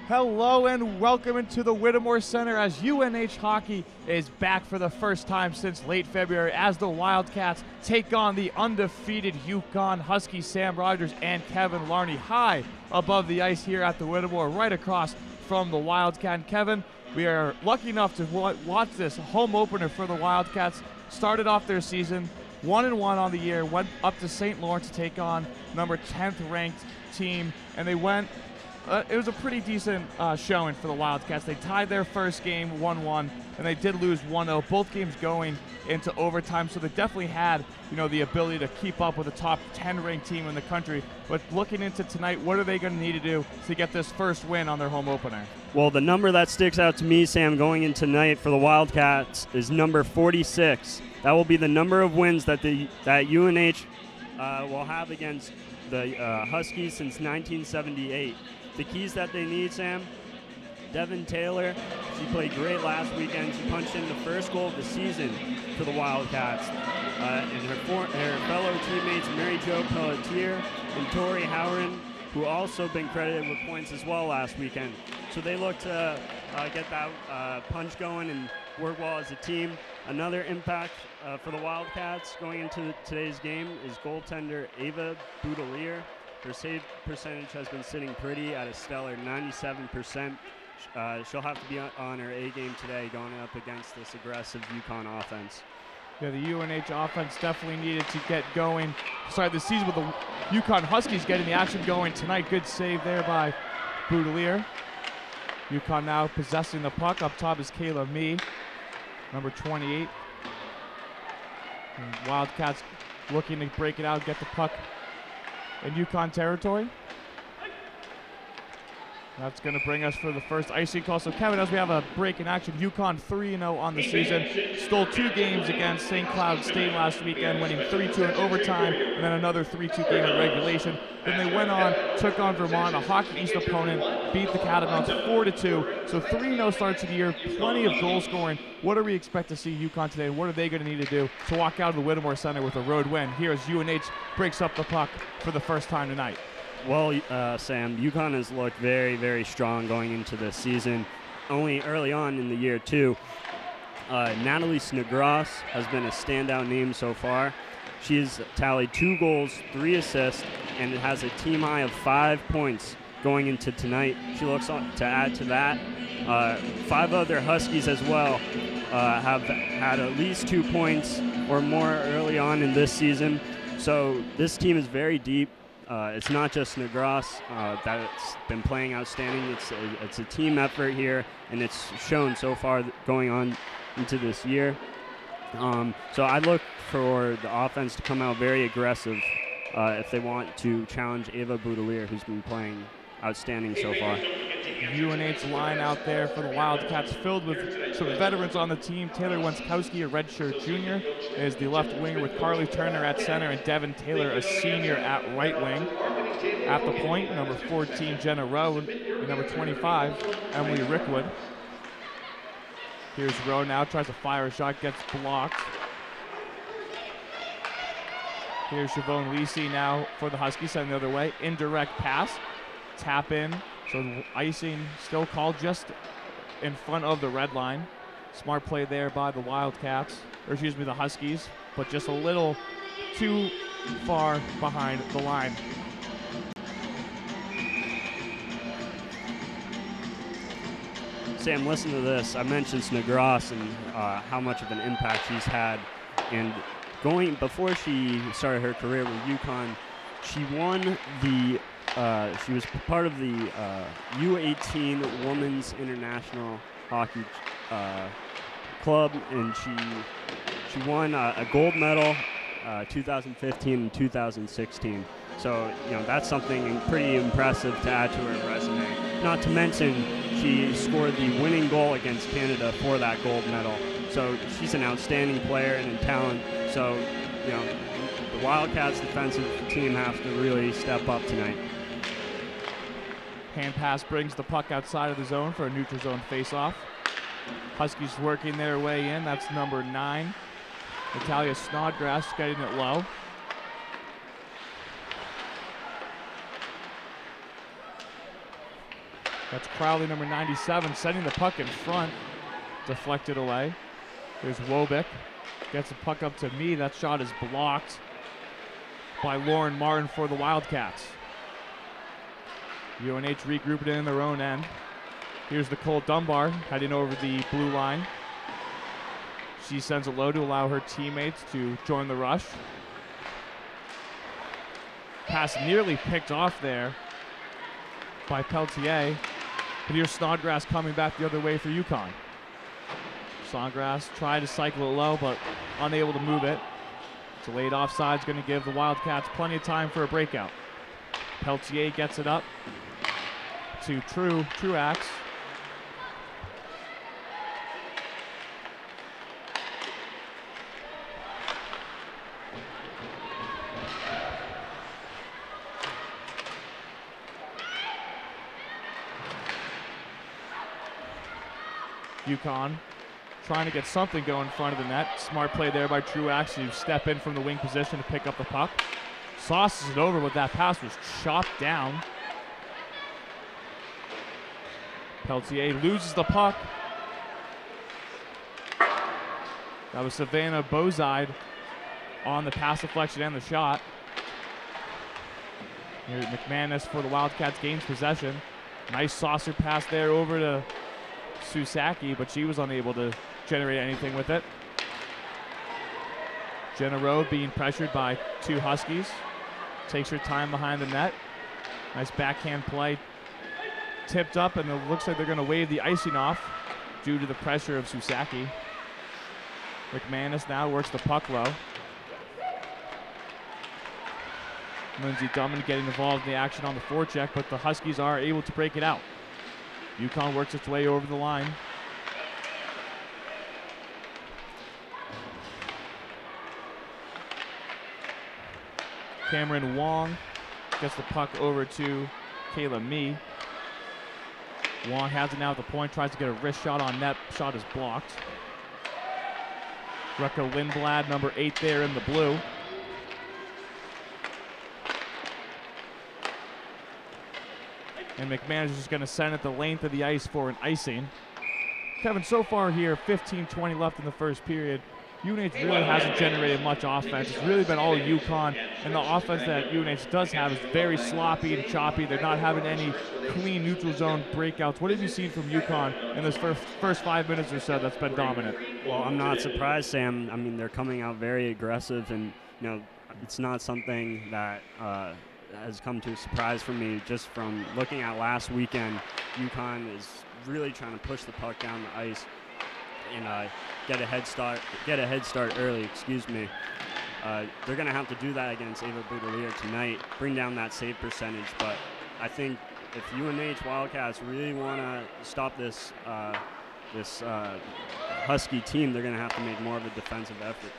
Hello and welcome into the Whittemore Center as UNH hockey is back for the first time since late February as the Wildcats take on the undefeated UConn Huskies. Sam Rogers and Kevin Larney high above the ice here at the Whittemore, right across from the Wildcat. And Kevin, we are lucky enough to watch this home opener for the Wildcats. Started off their season 1-1 on the year, went up to St. Lawrence to take on number 10th ranked team, and they went it was a pretty decent showing for the Wildcats. They tied their first game 1-1, and they did lose 1-0. Both games going into overtime, so they definitely had, the ability to keep up with a top 10 ranked team in the country. But looking into tonight, what are they going to need to do to get this first win on their home opener? Well, the number that sticks out to me, Sam, going into tonight for the Wildcats is number 46. That will be the number of wins that UNH will have against the Huskies since 1978. The keys that they need, Sam: Devin Taylor, she played great last weekend. She punched in the first goal of the season for the Wildcats. And her fellow teammates, Mary Jo Pelletier and Tori Howren, who also been credited with points as well last weekend. So they look to get that punch going and work well as a team. Another impact for the Wildcats going into today's game is goaltender Ava Boudelier. Her save percentage has been sitting pretty at a stellar 97%. She'll have to be on her A game today going up against this aggressive UConn offense. Yeah, the UNH offense definitely needed to get going. Started the season with the UConn Huskies getting the action going tonight. Good save there by Boudelier. UConn now possessing the puck. Up top is Kayla Mee, number 28. And Wildcats looking to break it out, get the puck in UConn territory. That's going to bring us for the first icing call. So, Kevin, as we have a break in action, UConn 3-0 on the season. Stole 2 games against St. Cloud State last weekend, winning 3-2 in overtime, and then another 3-2 game in regulation. Then they went on, took on Vermont, a Hockey East opponent, beat the Catamounts 4-2. So 3-0 start to the year, plenty of goal scoring. What do we expect to see UConn today? What are they going to need to do to walk out of the Whittemore Center with a road win? Here as UNH breaks up the puck for the first time tonight. Well, Sam, UConn has looked very, very strong going into this season. Only early on in the year, too. Natalie Snegros has been a standout name so far. She's tallied 2 goals, 3 assists, and has a team high of 5 points going into tonight. She looks to add to that. 5 other Huskies as well have had at least 2 points or more early on in this season. So this team is very deep. It's not just Snegros that's been playing outstanding. It's a team effort here, and it's shown so far going on into this year. So I look for the offense to come out very aggressive if they want to challenge Ava Boudelier, who's been playing outstanding so far. UNH line out there for the Wildcats, filled with some veterans on the team. Taylor Wenskowski, a redshirt junior, is the left winger, with Carly Turner at center and Devin Taylor, a senior, at right wing. At the point, number 14, Jenna Rowe, and number 25, Emily Rickwood. Here's Rowe now, tries to fire a shot, gets blocked. Here's Siobhan Lisi now for the Huskies, sending the other way. Indirect pass, tap in. So icing still called just in front of the red line. Smart play there by the Wildcats, or excuse me, the Huskies, but just a little too far behind the line. Sam, listen to this. I mentioned Snegros and how much of an impact she's had. And before she started her career with UConn, she won the she was part of the U18 Women's International Hockey Club, and she won a gold medal 2015 and 2016. So, that's something pretty impressive to add to her resume. Not to mention, she scored the winning goal against Canada for that gold medal. So she's an outstanding player and a talent. So, the Wildcats defensive team have to really step up tonight. Hand pass brings the puck outside of the zone for a neutral zone faceoff. Huskies working their way in. That's number 9, Natalia Snodgrass, getting it low. That's Crowley, number 97, sending the puck in front. Deflected away. Here's Wobick. Gets the puck up to me. That shot is blocked by Lauren Martin for the Wildcats. UNH regrouped it in their own end. Here's Nicole Dunbar heading over the blue line. She sends it low to allow her teammates to join the rush. Pass nearly picked off there by Peltier. But here's Snodgrass coming back the other way for UConn. Snodgrass tried to cycle it low, but unable to move it. Delayed offside's going to give the Wildcats plenty of time for a breakout. Peltier gets it up to Truax. UConn trying to get something going in front of the net. Smart play there by Truax to step in from the wing position to pick up the puck. Sauces it over, but that pass was chopped down. Peltier loses the puck. That was Savannah Bozide on the pass deflection and the shot. Here McManus for the Wildcats gains possession. Nice saucer pass there over to Susaki, but she was unable to generate anything with it. Jenna Rowe being pressured by two Huskies. Takes her time behind the net. Nice backhand play. Tipped up, and it looks like they're going to wave the icing off due to the pressure of Susaki. McManus now works the puck low. Lindsey Drummond getting involved in the action on the forecheck, but the Huskies are able to break it out. UConn works its way over the line. Cameron Wong gets the puck over to Kayla Mee. Wong has it now at the point, tries to get a wrist shot on net. Shot is blocked. Rucka Lindblad, number 8 there in the blue. And McManus is just going to send it the length of the ice for an icing. Kevin, so far here, 15-20 left in the first period. UNH really hasn't generated much offense. It's really been all UConn, and the offense that UNH does have is very sloppy and choppy. They're not having any clean neutral zone breakouts. What have you seen from UConn in this first 5 minutes or so that's been dominant? Well, I'm not surprised, Sam. I mean, they're coming out very aggressive, and it's not something that has come to a surprise for me. Just from looking at last weekend, UConn is really trying to push the puck down the ice and get a head start early. They're going to have to do that against Ava Boudelier tonight, bring down that save percentage. But I think if UNH Wildcats really want to stop this Husky team, they're going to have to make more of a defensive effort.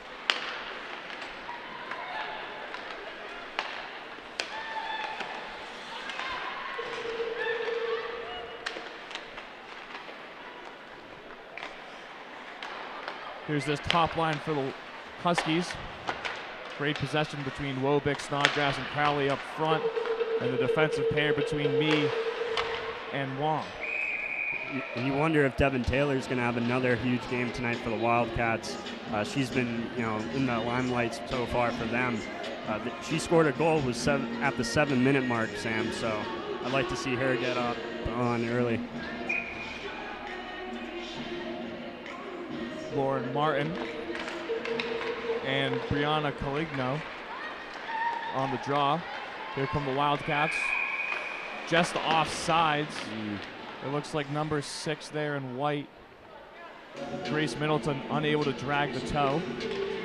Here's this top line for the Huskies. Great possession between Wobick, Snodgrass, and Crowley up front, and the defensive pair between me and Wong. You wonder if Devin Taylor's going to have another huge game tonight for the Wildcats. She's been, in the limelight so far for them. She scored a goal at the 7-minute mark, Sam. So I'd like to see her get up on early. Lauren Martin and Brianna Caligno on the draw. Here come the Wildcats. Just off sides. It looks like number 6 there in white. Grace Middleton unable to drag the toe.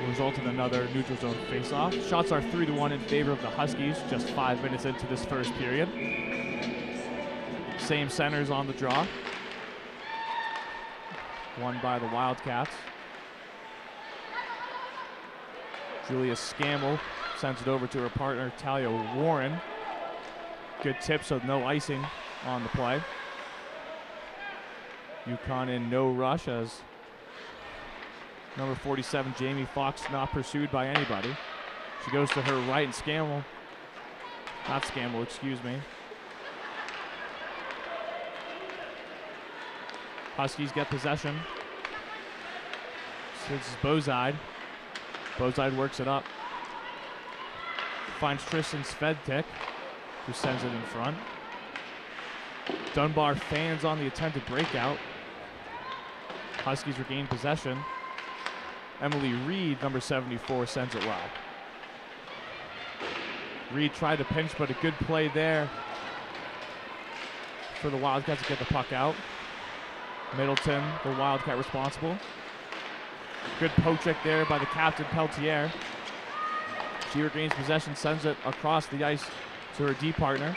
Will result in another neutral zone faceoff. Shots are 3-1 in favor of the Huskies just 5 minutes into this first period. Same centers on the draw. Won by the Wildcats. Julia Scammell sends it over to her partner, Talia Warren. Good tip, so no icing on the play. UConn in no rush as number 47, Jamie Fox, not pursued by anybody. She goes to her right, and Huskies get possession. This is Bozide. Bozide works it up. Finds Tristan Svedtik, who sends it in front. Dunbar fans on the attempted breakout. Huskies regain possession. Emily Reed, number 74, sends it well. Reed tried to pinch, but a good play there for the Wildcats to get the puck out. Middleton, the Wildcat responsible. Good poke check there by the captain, Peltier. She regains possession, sends it across the ice to her D partner.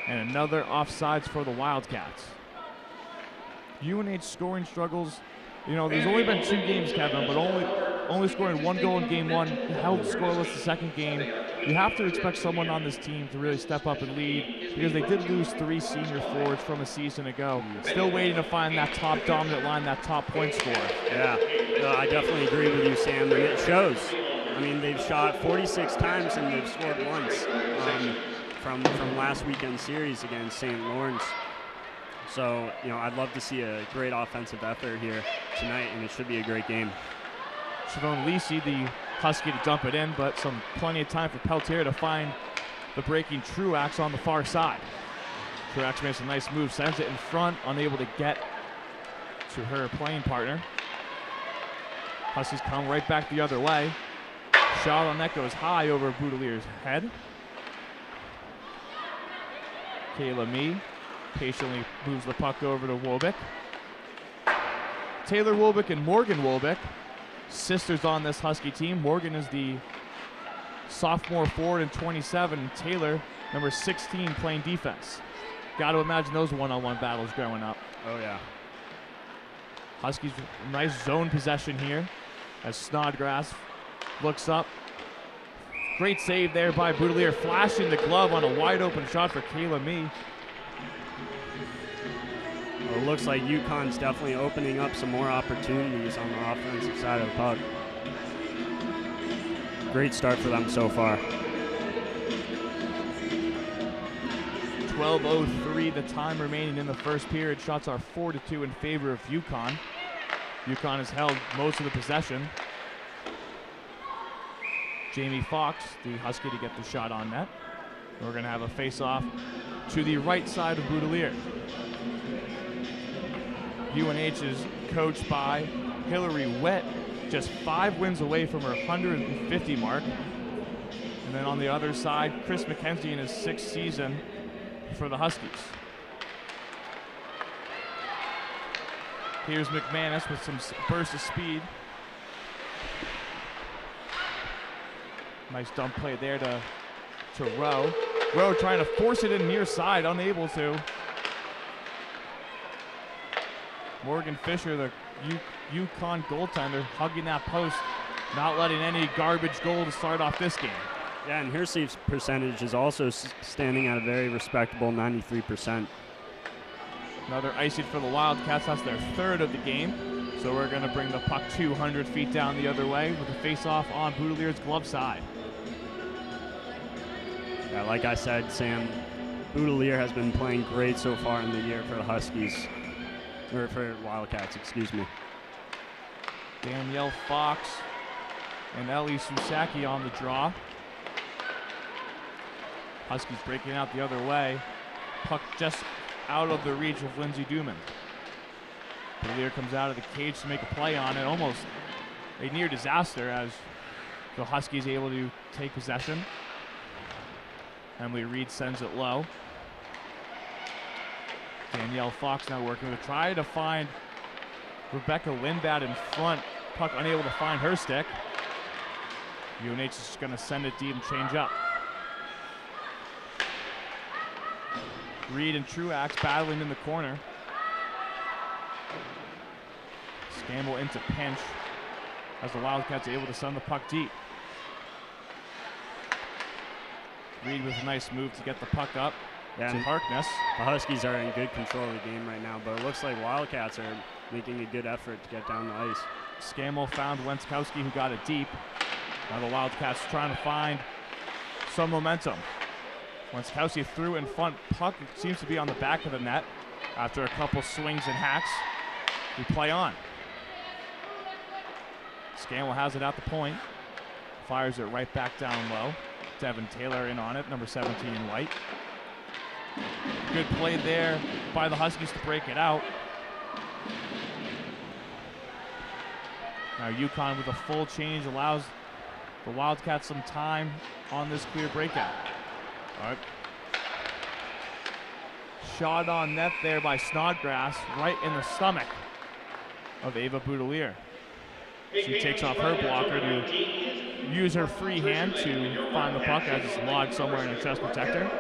And another offsides for the Wildcats. UNH scoring struggles. You know, there's only been 2 games, Kevin, but only scoring 1 goal in game 1, held scoreless the second game. You have to expect someone on this team to really step up and lead, because they did lose 3 senior forwards from a season ago. Still waiting to find that top dominant line, that top point scorer. Yeah, I definitely agree with you, Sam, and it shows. I mean, they've shot 46 times and they've scored once from last weekend's series against St. Lawrence. So, you know, I'd love to see a great offensive effort here tonight, and it should be a great game. Siobhan Lisi, the Husky, to dump it in, but plenty of time for Peltier to find the breaking Truax on the far side. Truax makes a nice move, sends it in front, unable to get to her playing partner. Huskies come right back the other way. Shot on net goes high over Boudelier's head. Kayla Mee patiently moves the puck over to Wolbeck. Taylor Wolbeck and Morgan Wolbeck, sisters on this Husky team. Morgan is the sophomore forward in 27. Taylor, number 16, playing defense. Got to imagine those one-on-one battles growing up. Oh, yeah. Huskies, nice zone possession here as Snodgrass looks up. Great save there by Boudelier, flashing the glove on a wide-open shot for Kayla Mee. Well, it looks like UConn's definitely opening up some more opportunities on the offensive side of the puck. Great start for them so far. 12:03 the time remaining in the first period. Shots are 4-2 in favor of UConn. UConn has held most of the possession. Jamie Fox, the Husky, to get the shot on net. We're going to have a face-off to the right side of Boudelier. UNH is coached by Hillary Wett, just 5 wins away from her 150 mark. And then on the other side, Chris McKenzie in his 6th season for the Huskies. Here's McManus with some burst of speed. Nice dump play there to Rowe. Rowe trying to force it in near side, unable to. Morgan Fisher, the UConn goaltender, hugging that post, not letting any garbage goal to start off this game. Yeah, and her save percentage is also standing at a very respectable 93%. Another icing for the Wildcats. That's their 3rd of the game. So we're going to bring the puck 200 feet down the other way with a face-off on Boudelier's glove side. Yeah, like I said, Sam, Boudelier has been playing great so far in the year for the Huskies, or for Wildcats, excuse me. Danielle Fox and Ellie Susaki on the draw. Huskies breaking out the other way. Puck just out of the reach of Lindsay Duman. Boudelier comes out of the cage to make a play on it. Almost a near disaster as the Huskies able to take possession. Emily Reed sends it low. Danielle Fox now working with a try to find Rebecca Lindbad in front. Puck unable to find her stick. UNH is just going to send it deep and change up. Reed and Truax battling in the corner. Scamble into pinch as the Wildcats are able to send the puck deep. Reed with a nice move to get the puck up to Harkness. The Huskies are in good control of the game right now, but it looks like Wildcats are making a good effort to get down the ice. Scamble found Wenskowski, who got it deep. Now the Wildcats trying to find some momentum. Wenskowski threw in front. Puck seems to be on the back of the net after a couple swings and hacks. We play on. Scanwell has it at the point. Fires it right back down low. Devin Taylor in on it, number 17 in white. Good play there by the Huskies to break it out. Now UConn with a full change allows the Wildcats some time on this clear breakout. All right. Shot on net there by Snodgrass, right in the stomach of Ava Boudelier. She takes off her blocker to use her free hand to find the puck as it's lodged somewhere in the chest protector.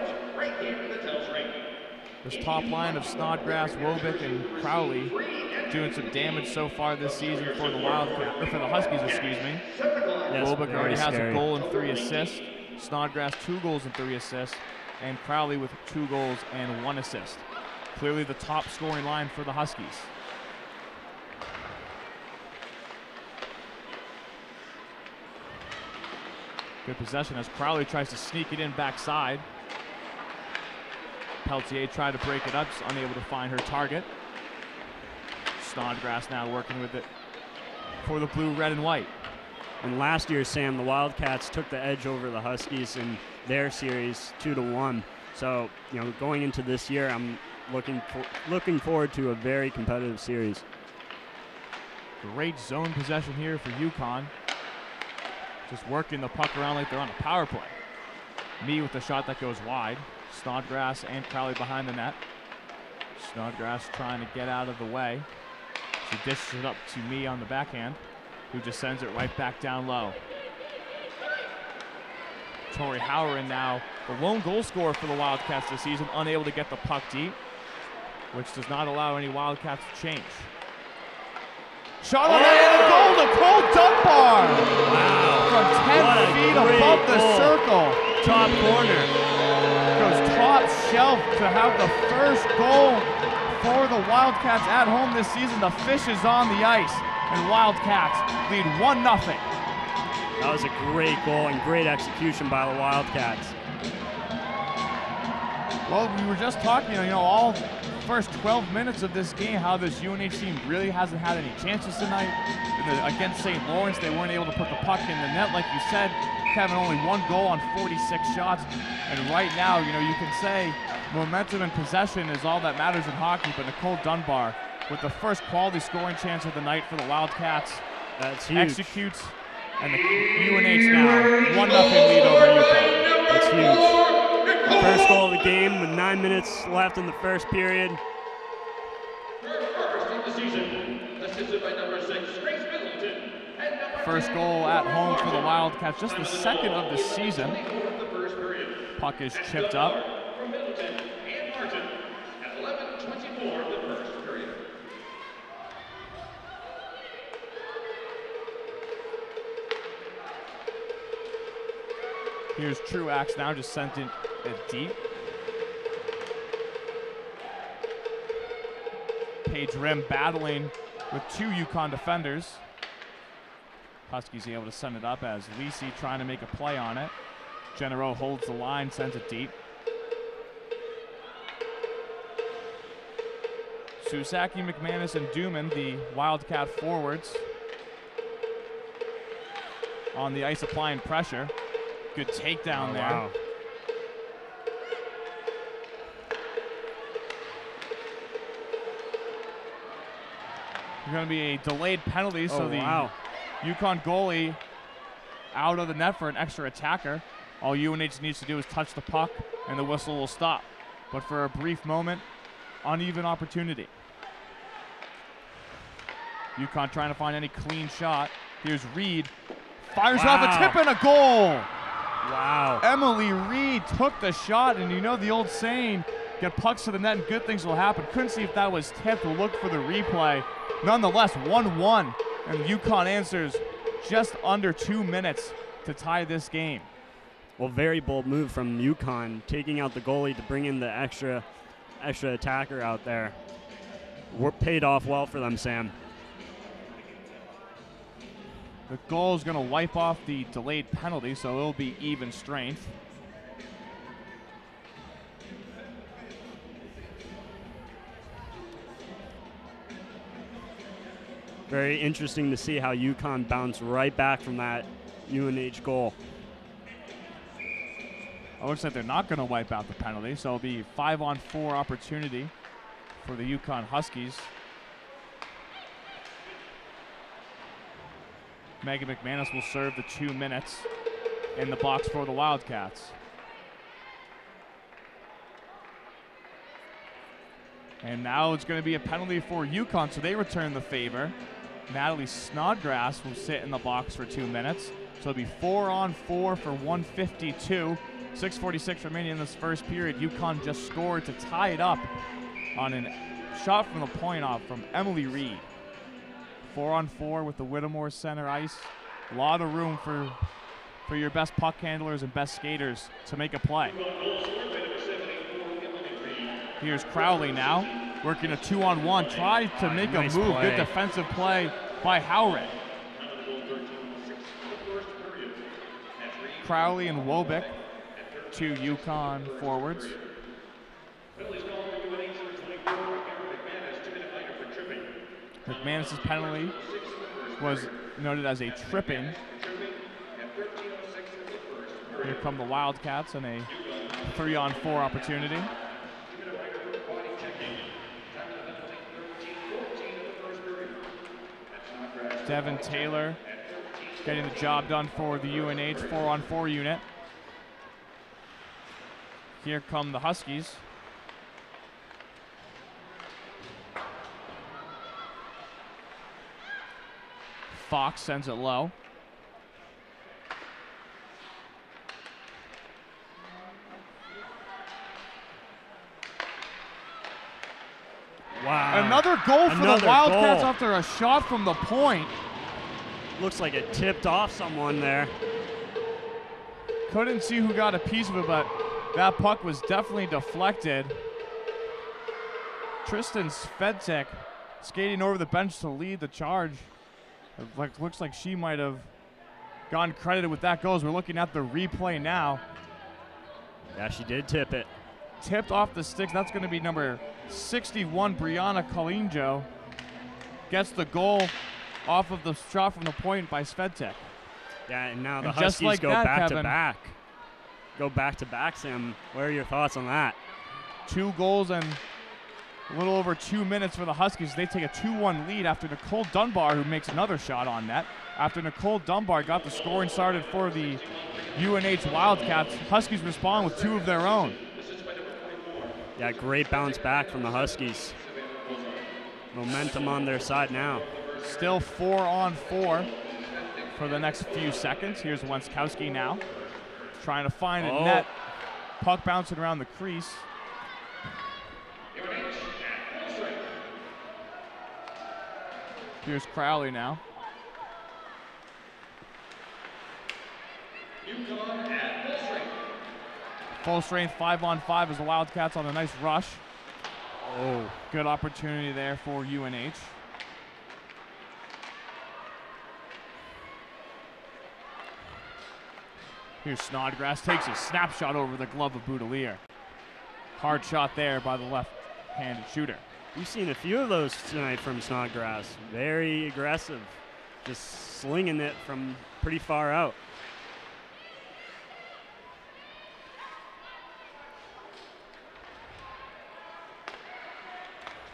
This top line of Snodgrass, Wobick, and Crowley doing some damage so far this season for the Wildcats, or for the Huskies, excuse me. Yes, Wobick already has a goal and 3 assists. Snodgrass 2 goals and 3 assists, and Crowley with 2 goals and 1 assist. Clearly the top scoring line for the Huskies. Good possession as Crowley tries to sneak it in backside. Peltier tried to break it up, just unable to find her target. Snodgrass now working with it for the blue, red, and white. And last year, Sam, the Wildcats took the edge over the Huskies in their series 2-1. So, you know, going into this year, I'm looking forward to a very competitive series. Great zone possession here for UConn. Just working the puck around like they're on a power play. Me with the shot that goes wide. Snodgrass and Crowley behind the net. Snodgrass trying to get out of the way. She dishes it up to me on the backhand, who just sends it right back down low. Tori Howard now, the lone goal scorer for the Wildcats this season, unable to get the puck deep, which does not allow any Wildcats to change. Shot on the goal to Cole Dunbar! Wow. From 10 feet above the circle. Top corner. Goes top shelf to have the first goal for the Wildcats at home this season. The fish is on the ice, and Wildcats lead 1-0. That was a great goal and great execution by the Wildcats. Well, we were just talking, all first 12 minutes of this game, how this UNH team really hasn't had any chances tonight. Against St. Lawrence, they weren't able to put the puck in the net, like you said. Kevin, only 1 goal on 46 shots. And right now, you can say momentum and possession is all that matters in hockey, but Nicole Dunbar, with the first quality scoring chance of the night for the Wildcats, that's huge. Executes, and the UNH now 1-0 lead over UConn. That's huge. First goal of the game with 9 minutes left in the first period. First goal at home for the Wildcats, just the second of the season. Puck is chipped up. Here's Truax now, just sent it deep. Paige Rim battling with 2 UConn defenders. Huskies able to send it up as Lisi trying to make a play on it. Genero holds the line, sends it deep. Susaki, McManus, and Duman, the Wildcat forwards, on the ice applying pressure. Good takedown there. Wow. There's going to be a delayed penalty, so the UConn goalie out of the net for an extra attacker. All UNH needs to do is touch the puck, and the whistle will stop. But for a brief moment, uneven opportunity. UConn trying to find any clean shot. Here's Reed. Fires off a tip and a goal. Wow. Emily Reed took the shot, and the old saying, get pucks to the net and good things will happen. Couldn't see if that was tipped. We'll look for the replay. Nonetheless, 1-1, and UConn answers just under 2 minutes to tie this game. Well, very bold move from UConn, taking out the goalie to bring in the extra attacker out there. Paid off well for them, Sam. The goal is going to wipe off the delayed penalty, so it'll be even strength. very interesting to see how UConn bounced right back from that UNH goal. It looks like they're not going to wipe out the penalty, so it'll be 5-on-4 opportunity for the UConn Huskies. Megan McManus will serve the 2 minutes in the box for the Wildcats. And now it's going to be a penalty for UConn, so they return the favor. Natalie Snodgrass will sit in the box for 2 minutes. So it'll be 4-on-4 for 152. 6:46 remaining in this first period. UConn just scored to tie it up on a shot from the point off from Emily Reed. 4-on-4 with the Whittemore center ice. A lot of room for your best puck handlers and best skaters to make a play. Here's Crowley now, working a 2-on-1, tries to make nice a move. Play. Good defensive play by Howrett. Crowley and Wobick, 2 UConn forwards. McManus' penalty was noted as a tripping. Here come the Wildcats in a 3-on-4 opportunity. Devin Taylor getting the job done for the UNH 4-on-4 unit. Here come the Huskies. Fox sends it low. Wow. Another goal for the Wildcats goal. after a shot from the point. Looks like it tipped off someone there. Couldn't see who got a piece of it, but that puck was definitely deflected. Tristan Svedcek skating over the bench to lead the charge. Looks like she might have gotten credited with that goal as we're looking at the replay now. Yeah, she did tip it. Tipped off the sticks. That's going to be number 61, Brianna Kalinjo. Gets the goal off of the shot from the point by Svedcek. Yeah, and now the And Huskies just like go that, back Kevin. to back. Go back to back, Sam. What are your thoughts on that? 2 goals and a little over 2 minutes for the Huskies. They take a 2-1 lead after Nicole Dunbar, who makes another shot on net. After Nicole Dunbar got the scoring started for the UNH Wildcats, Huskies respond with 2 of their own. Yeah, great bounce back from the Huskies. Momentum on their side now. Still 4-on-4 for the next few seconds. Here's Wenskowski now, trying to find a net. Puck bouncing around the crease. Here's Crowley now. Full strength 5-on-5 as the Wildcats on a nice rush. Oh, Good opportunity there for UNH. Here's Snodgrass, takes a snapshot over the glove of Boudelier. Hard shot there by the left-handed shooter. we've seen a few of those tonight from Snodgrass. Very aggressive, just slinging it from pretty far out.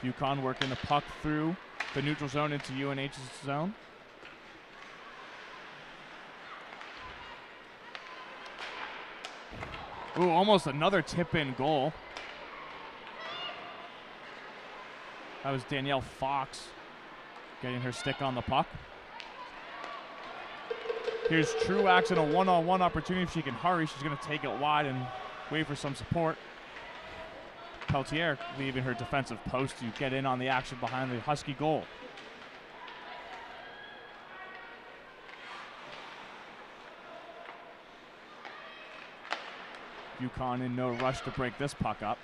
UConn working the puck through the neutral zone into UNH's zone. Ooh, almost another tip-in goal. That was Danielle Fox getting her stick on the puck. Here's Truax in a one-on-one opportunity. If she can hurry, she's going to take it wide and wait for some support. Peltier leaving her defensive post to get in on the action behind the Husky goal. UConn in no rush to break this puck up.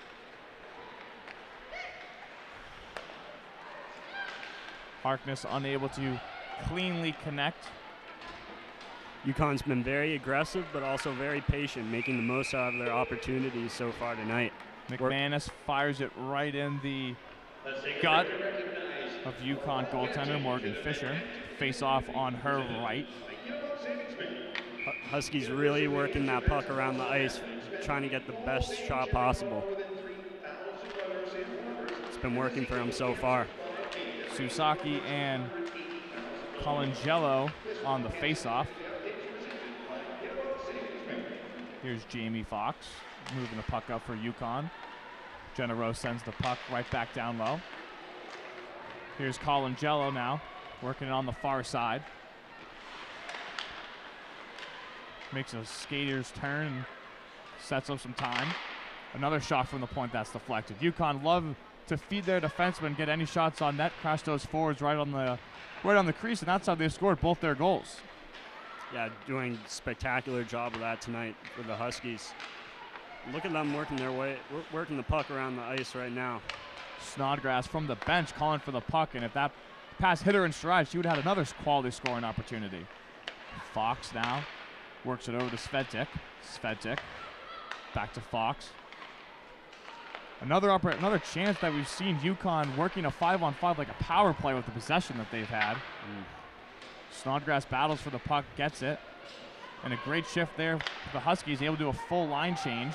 Harkness unable to cleanly connect. UConn's been very aggressive, but also very patient, making the most out of their opportunities so far tonight. McManus fires it right in the gut of UConn goaltender Morgan Fisher. Face off on her right. Huskies really working that puck around the ice, trying to get the best shot possible. It's been working for them so far. Susaki and Colangelo on the face-off. Here's Jamie Fox moving the puck up for UConn. Jenna Rose sends the puck right back down low. Here's Colangelo now, working it on the far side. Makes a skater's turn and sets up some time. Another shot from the point that's deflected. UConn love to feed their defensemen, get any shots on net, crash those forwards right on the crease, and that's how they scored both their goals. Yeah, doing a spectacular job of that tonight for the Huskies. Look at them working their way, working the puck around the ice right now. Snodgrass from the bench calling for the puck, and if that pass hit her in stride, she would have had another quality scoring opportunity. Fox now works it over to Svedzik. Svedzik back to Fox. Another chance that we've seen UConn working a 5-on-5 like a power play with the possession that they've had. Snodgrass battles for the puck, gets it. And a great shift there for the Huskies, able to do a full line change.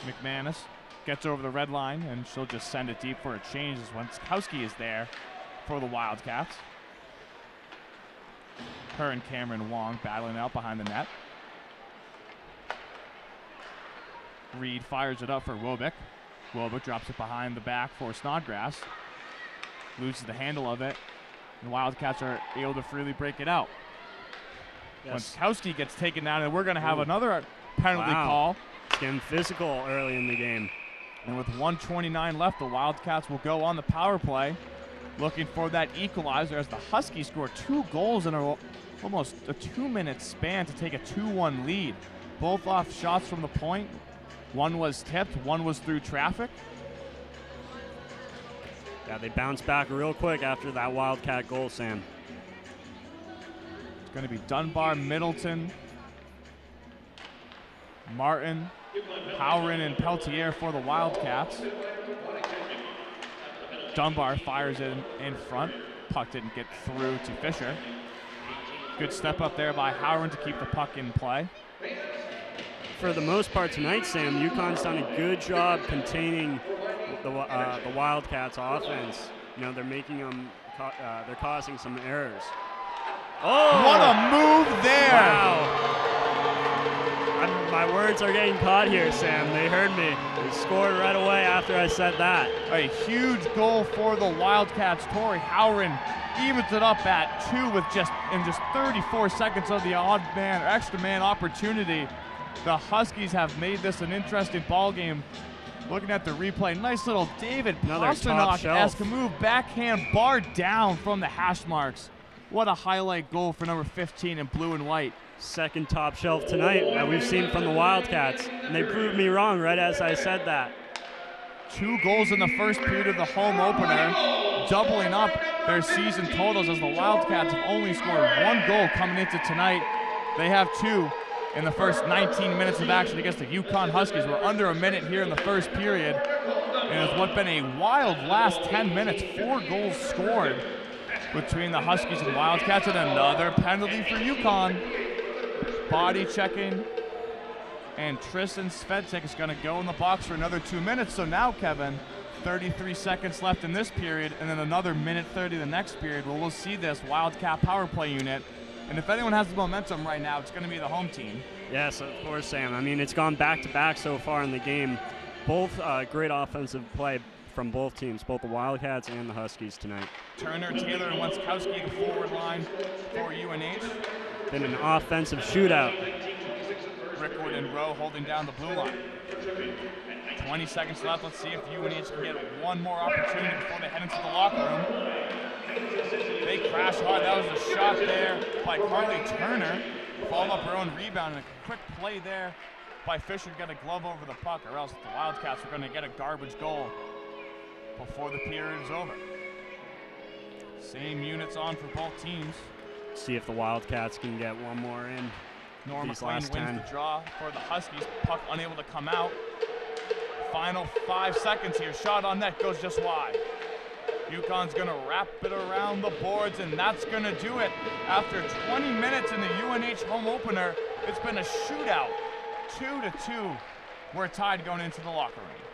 McManus gets over the red line, and she'll just send it deep for a change as Wenskowski is there for the Wildcats. Her and Cameron Wong battling out behind the net. Reed fires it up for Wobick. Wobick drops it behind the back for Snodgrass. Loses the handle of it. And the Wildcats are able to freely break it out. Yes. Wenskowski gets taken down, and we're going to have another penalty call. It's getting physical early in the game. And with 1:29 left, the Wildcats will go on the power play, looking for that equalizer as the Huskies score 2 goals in almost a 2-minute span to take a 2-1 lead. Both off shots from the point. One was tipped, one was through traffic. Yeah, they bounced back real quick after that Wildcat goal, Sam. It's going to be Dunbar, Middleton, Martin, Howren, and Peltier for the Wildcats. Dunbar fires it in front. Puck didn't get through to Fisher. Good step up there by Howren to keep the puck in play. For the most part tonight, Sam, UConn's done a good job containing the Wildcats' offense. You know, they're making them, they're causing some errors. Oh, what a move there! Wow. My words are getting caught here, Sam. They heard me. They scored right away after I said that. A huge goal for the Wildcats. Tori Howren evens it up at 2 with just 34 seconds of the odd man or extra man opportunity. The Huskies have made this an interesting ball game. Looking at the replay, nice little David Pasternak-esque move, backhand bar down from the hash marks. What a highlight goal for number 15 in blue and white. Second top shelf tonight that we've seen from the Wildcats, and they proved me wrong right as I said that. 2 goals in the first period of the home opener, doubling up their season totals as the Wildcats have only scored 1 goal coming into tonight. They have 2 in the first 19 minutes of action against the UConn Huskies. We're under a minute here in the first period, and it's what's been a wild last 10 minutes. 4 goals scored between the Huskies and Wildcats, and another penalty for UConn. Body checking, and Tristan Svedzik is going to go in the box for another 2 minutes. So now, Kevin, 33 seconds left in this period, and then another minute 30 the next period. Well, we'll see this Wildcat power play unit. And if anyone has the momentum right now, it's going to be the home team. Yes, of course, Sam. I mean, it's gone back-to-back so far in the game. Both great offensive play from both teams, both the Wildcats and the Huskies tonight. Turner, Taylor, and Wenskowski, the forward line for UNH. Been an offensive shootout. Rickwood and Rowe holding down the blue line. 20 seconds left. Let's see if UNH can get one more opportunity before they head into the locker room. They crash hard. That was a shot there by Carly Turner. Followed up her own rebound, and a quick play there by Fisher to get a glove over the puck, or else the Wildcats are going to get a garbage goal before the period is over. Same units on for both teams. See if the Wildcats can get one more in. Norm McLean wins the draw for the Huskies. Puck unable to come out. Final 5 seconds here. Shot on net goes just wide. UConn's going to wrap it around the boards, and that's going to do it. After 20 minutes in the UNH home opener, it's been a shootout, 2-2. We're tied going into the locker room.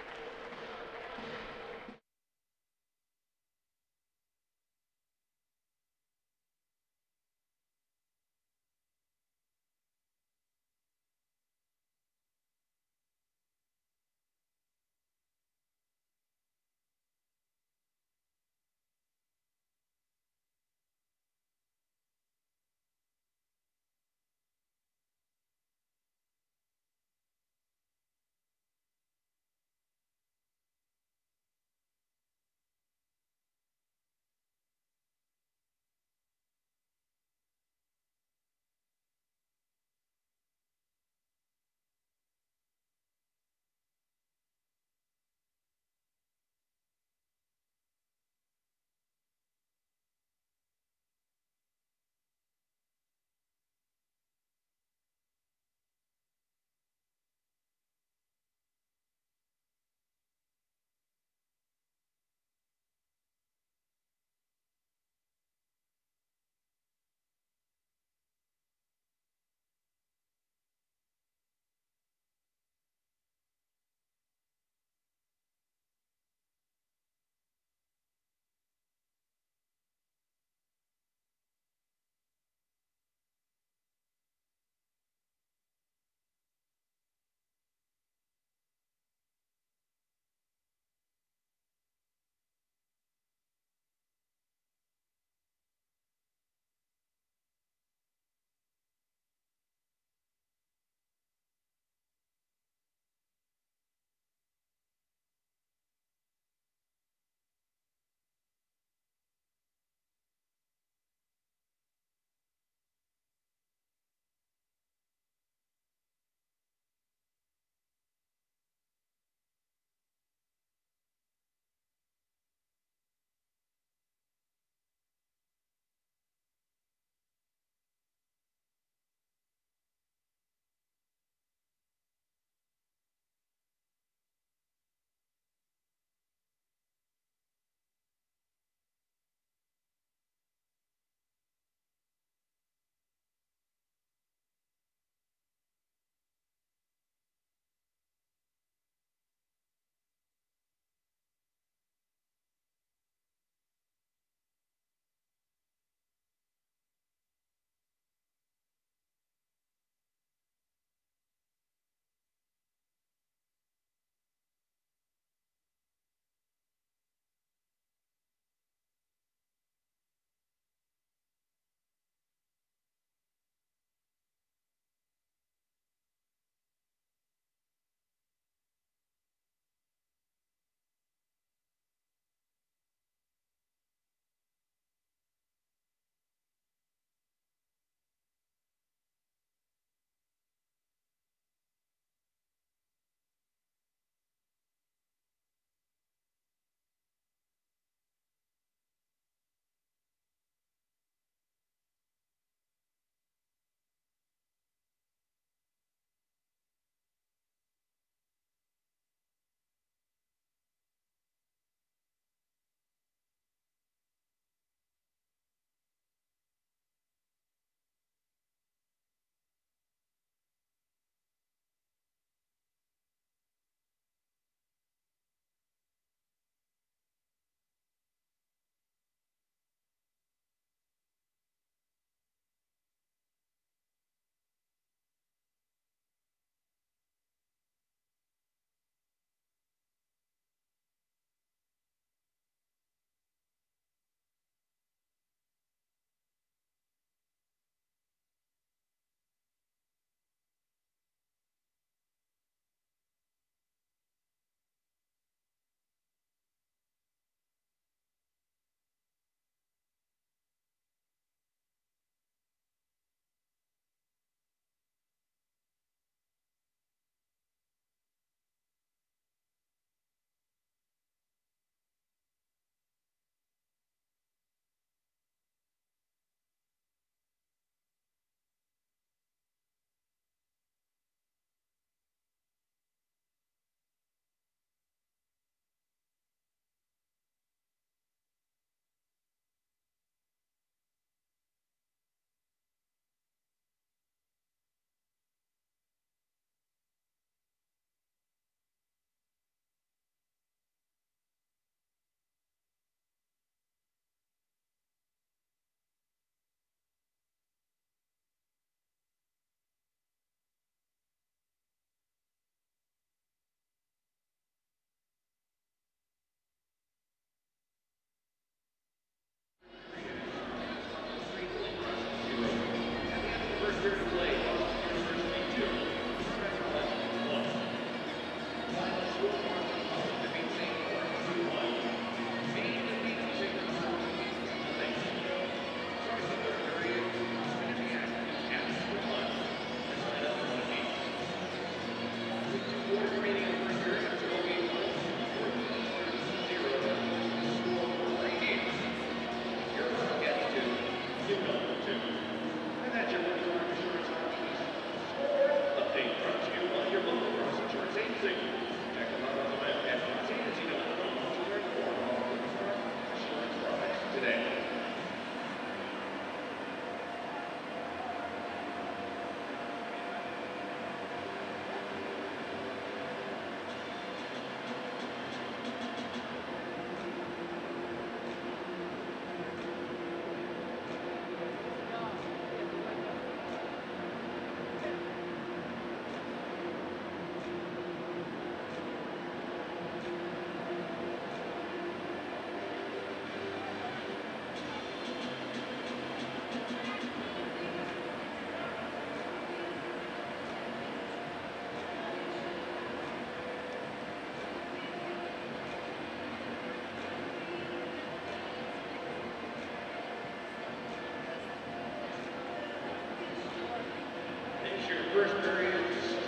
first period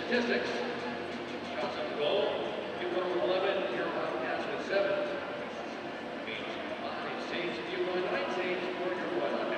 statistics. Shots on goal, UConn with 11, your Wildcats with 7. Means 5 saves, UConn 9 saves for your Wildcats.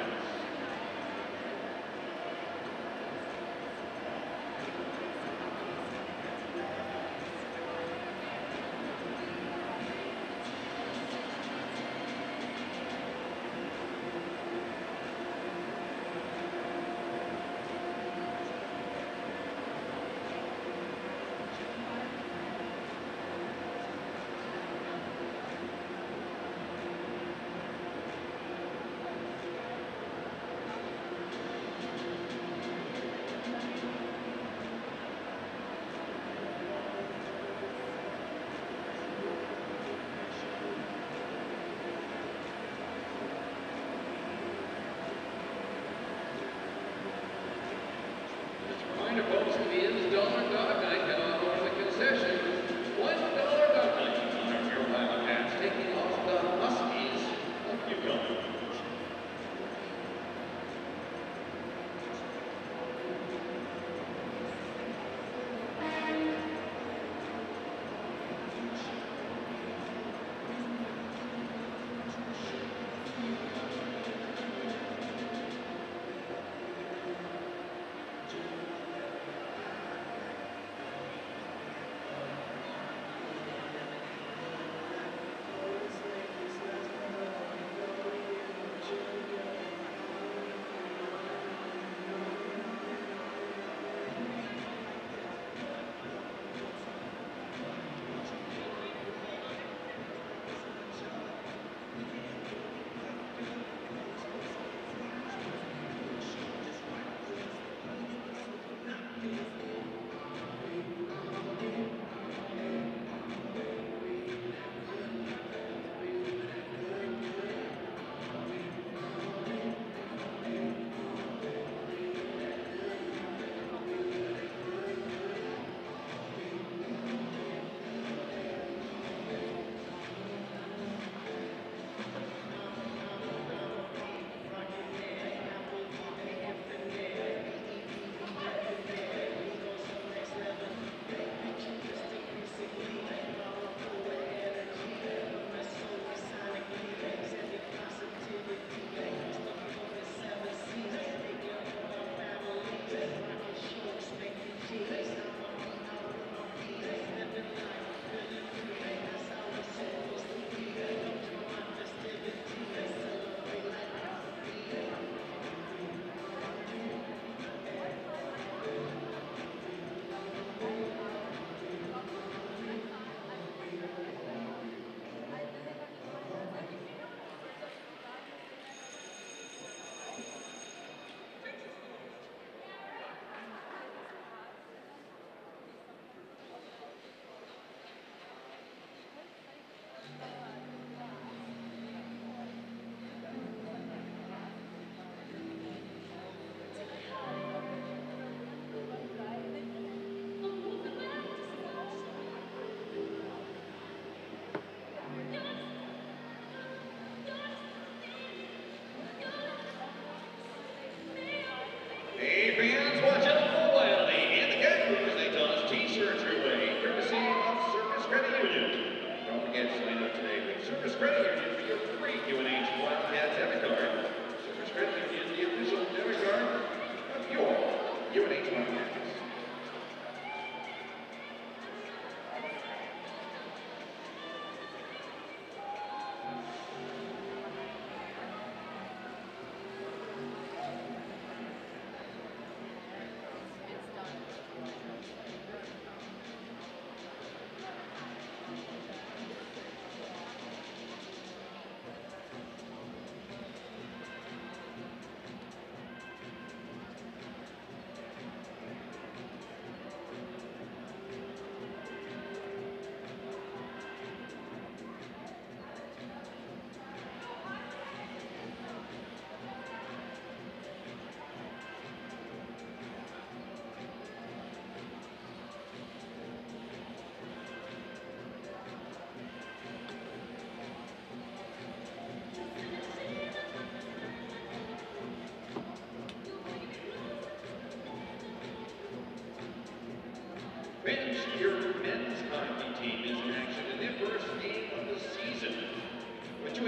Folks, it is Dollar Dog Night. Head on over to the concession. $1 Dog Night. Honor your Wildcats taking off the Huskies of UConn. Hey fans, watch out for Wiley and the Kangaroos. They toss t-shirts your way, courtesy of Service Credit Union. Don't forget to sign up today with Service Credit Union for your free UNH Wildcats debit card. Service Credit Union is the official debit card of your UNH Wildcats.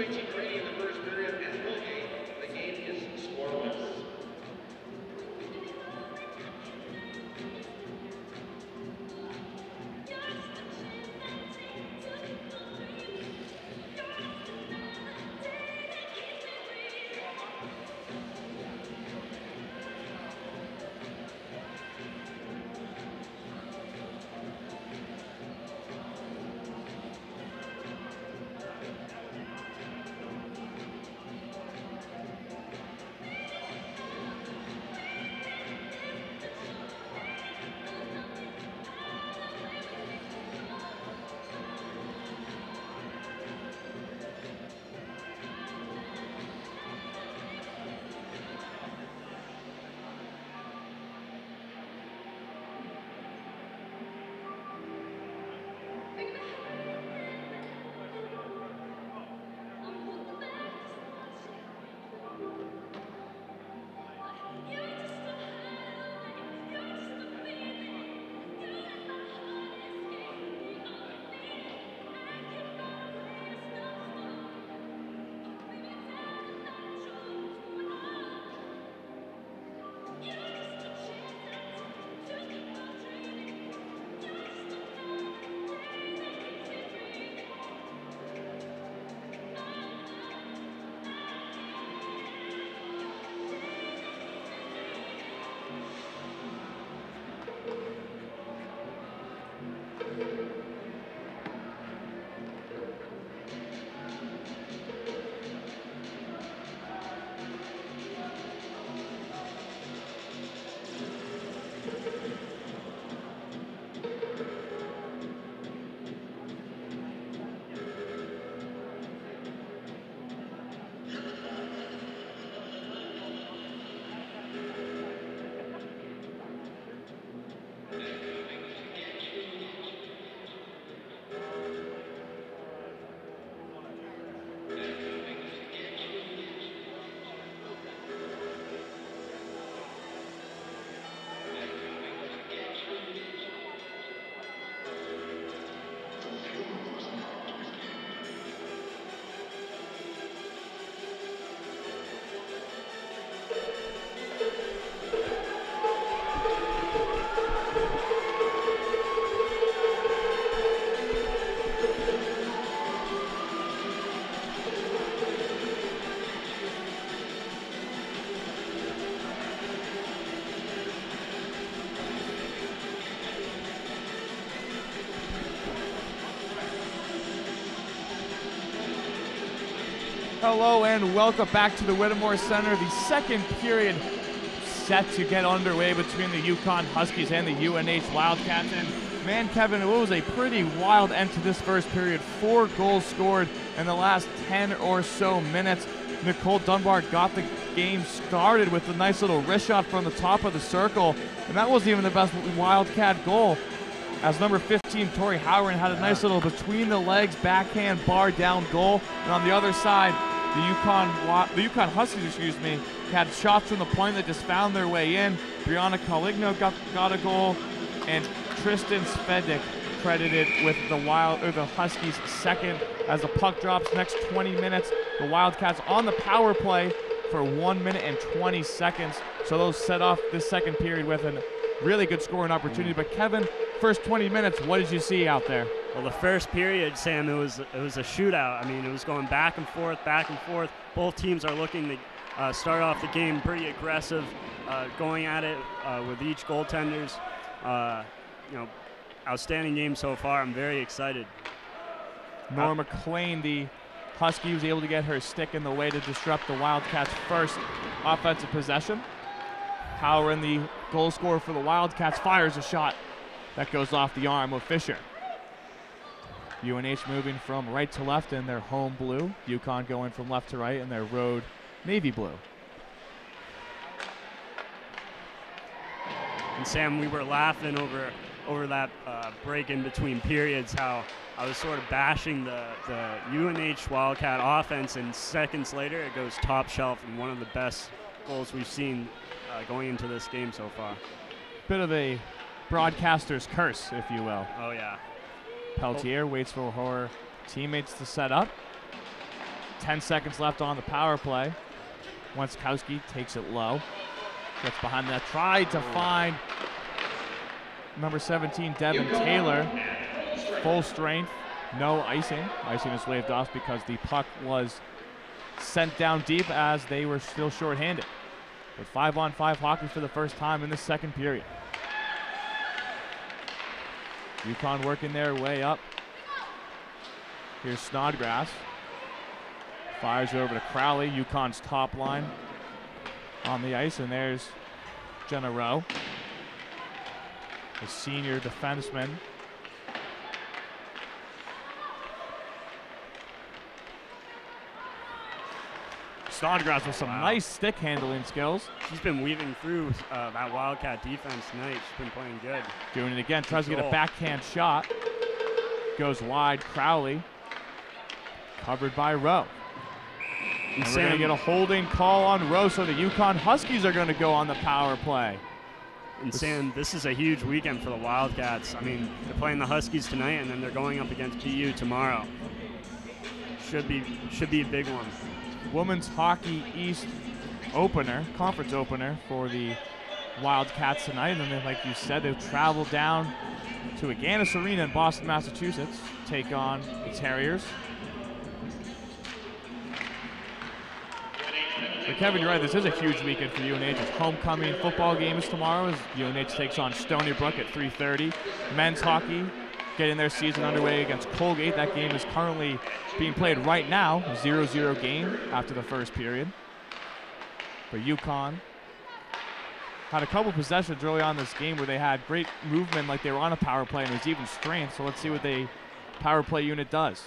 2:18 remaining in the first period. At Colgate, the game is scoreless. Hello and welcome back to the Whittemore Center. The second period set to get underway between the UConn Huskies and the UNH Wildcats. And man, Kevin, it was a pretty wild end to this first period. 4 goals scored in the last 10 or so minutes. Nicole Dunbar got the game started with a nice little wrist shot from the top of the circle. And that wasn't even the best Wildcat goal, as number 15, Tori Howard, had a nice little between the legs backhand bar down goal. And on the other side, the UConn Huskies, had shots from the point that just found their way in. Brianna Coligno got a goal, and Tristan Svedic credited with the Huskies' second. As the puck drops next 20 minutes, the Wildcats on the power play for 1 minute and 20 seconds. So those set off this second period with a really good scoring opportunity. But Kevin, first 20 minutes, what did you see out there? Well, the first period, Sam, it was a shootout. I mean, it was going back and forth. Both teams are looking to start off the game pretty aggressive, going at it with each goaltenders. Outstanding game so far. I'm very excited. Nora McLean, the Husky, was able to get her stick in the way to disrupt the Wildcats' first offensive possession. Power, in the goal scorer for the Wildcats, fires a shot that goes off the arm of Fisher. UNH moving from right to left in their home blue. UConn going from left to right in their road navy blue. And Sam, we were laughing over that break in between periods, how I was sort of bashing the UNH Wildcat offense, and seconds later it goes top shelf, and one of the best goals we've seen going into this game so far. Bit of a broadcaster's curse, if you will. Oh, yeah. Peltier waits for her teammates to set up. 10 seconds left on the power play. Wenskowski takes it low. Gets behind that. Tried to find number 17, Devin Taylor. Full strength. No icing. Icing is waved off because the puck was sent down deep as they were still shorthanded. But 5-on-5 hockey for the first time in the second period. UConn working their way up. Here's Snodgrass. Fires over to Crowley, UConn's top line on the ice, and there's Jenna Rowe, the senior defenseman. Snodgrass with some nice stick handling skills. She's been weaving through that Wildcat defense tonight. She's been playing good. Doing it again, tries to get a backhand shot. Goes wide, Crowley. Covered by Rowe. And we're going to get a holding call on Rowe, so the UConn Huskies are going to go on the power play. And Sam, this is a huge weekend for the Wildcats. I mean, they're playing the Huskies tonight, and then they're going up against BU tomorrow. Should be a big one. Women's Hockey East opener, conference opener for the Wildcats tonight. And then, like you said, they'll travel down to Agganis Arena in Boston, Massachusetts, take on the Terriers. But Kevin, you're right, this is a huge weekend for UNH's homecoming football game is tomorrow as UNH takes on Stony Brook at 3:30. Men's hockey getting their season underway against Colgate. That game is currently being played right now, 0-0 game after the first period. But UConn had a couple possessions early on this game where they had great movement, like they were on a power play, and it was even strength. So let's see what the power play unit does.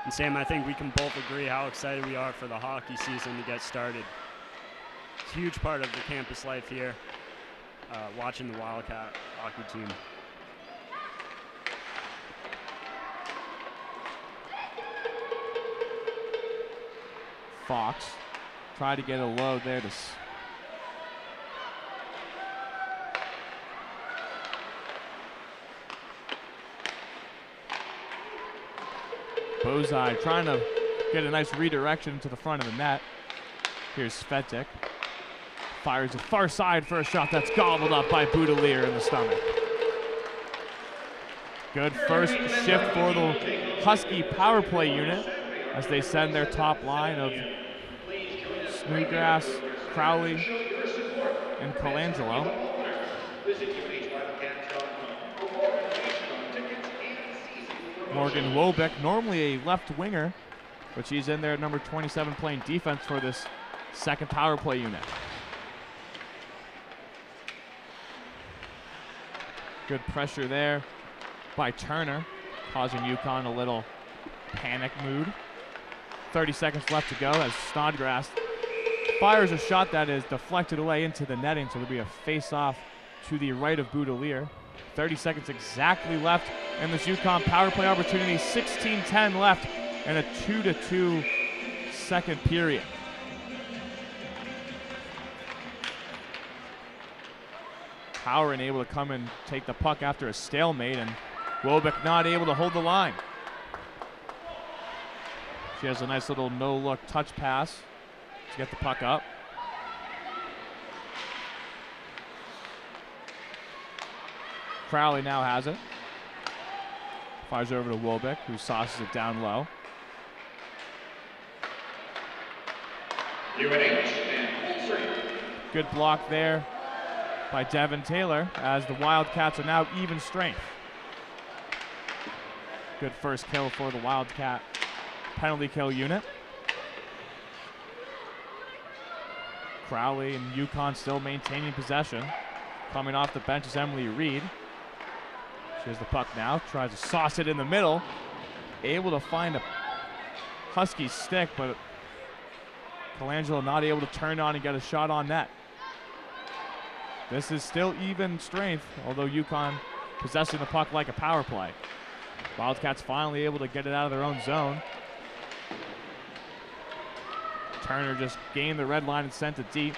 And Sam, I think we can both agree how excited we are for the hockey season to get started. It's a huge part of the campus life here, watching the Wildcat hockey team. Fox tried to get a load there to Bozai trying to get a nice redirection to the front of the net. Here's Svetek. Fires it far side for a shot that's gobbled up by Boudelier in the stomach. Good first shift for the Husky power play unit as they send their top line of Snodgrass, Crowley, and Colangelo. Morgan Wobeck, normally a left winger, but she's in there at number 27 playing defense for this second power play unit. Good pressure there by Turner, causing UConn a little panic mood. 30 seconds left to go as Snodgrass fires a shot that is deflected away into the netting, so there'll be a face-off to the right of Boudelier. 30 seconds exactly left in this UConn power play opportunity. 16-10 left in a 2-2 second period. Power able to come and take the puck after a stalemate, and Wobeck not able to hold the line. She has a nice little no-look touch pass to get the puck up. Crowley now has it. Fires over to Wobeck, who sauces it down low. Good block there by Devin Taylor as the Wildcats are now even strength. Good first kill for the Wildcat penalty kill unit. Crowley and UConn still maintaining possession. Coming off the bench is Emily Reed. She has the puck now, tries to sauce it in the middle. Able to find a Husky stick, but Colangelo not able to turn on and get a shot on net. This is still even strength, although UConn possessing the puck like a power play. Wildcats finally able to get it out of their own zone. Turner just gained the red line and sent it deep.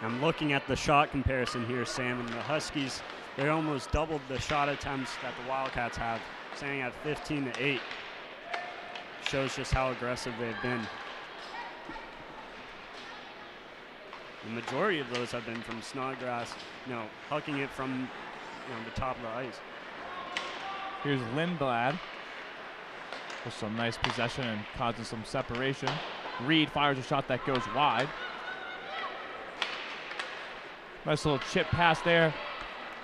I'm looking at the shot comparison here, Sam, and the Huskies, They almost doubled the shot attempts that the Wildcats have, standing at 15-8. Shows just how aggressive they've been. The majority of those have been from Snodgrass, hucking it from the top of the ice. Here's Lindblad with some nice possession and causing some separation. Reed fires a shot that goes wide. Nice little chip pass there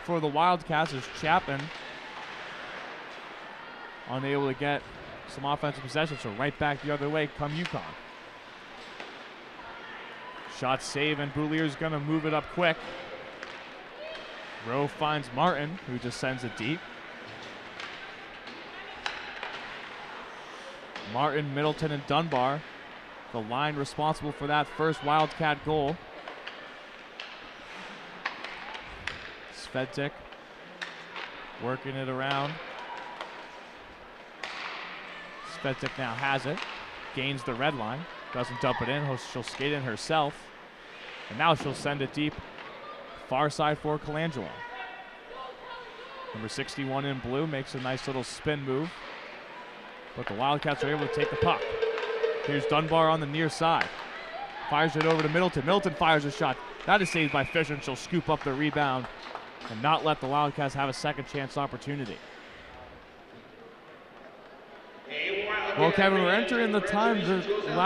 for the Wildcats as Chapman unable to get some offensive possession, so right back the other way come UConn. Shot save, and Boulier's gonna move it up quick. Rowe finds Martin, who just sends it deep. Martin, Middleton, and Dunbar, the line responsible for that first Wildcat goal. Svedzik working it around. Svedzik now has it, gains the red line, doesn't dump it in, she'll skate in herself. And now she'll send it deep, far side for Colangelo. Number 61 in blue makes a nice little spin move, but the Wildcats are able to take the puck. Here's Dunbar on the near side. Fires it over to Middleton. Middleton fires a shot. That is saved by Fisher, and she'll scoop up the rebound and not let the Wildcats have a second chance opportunity. Well, Kevin, we're entering the time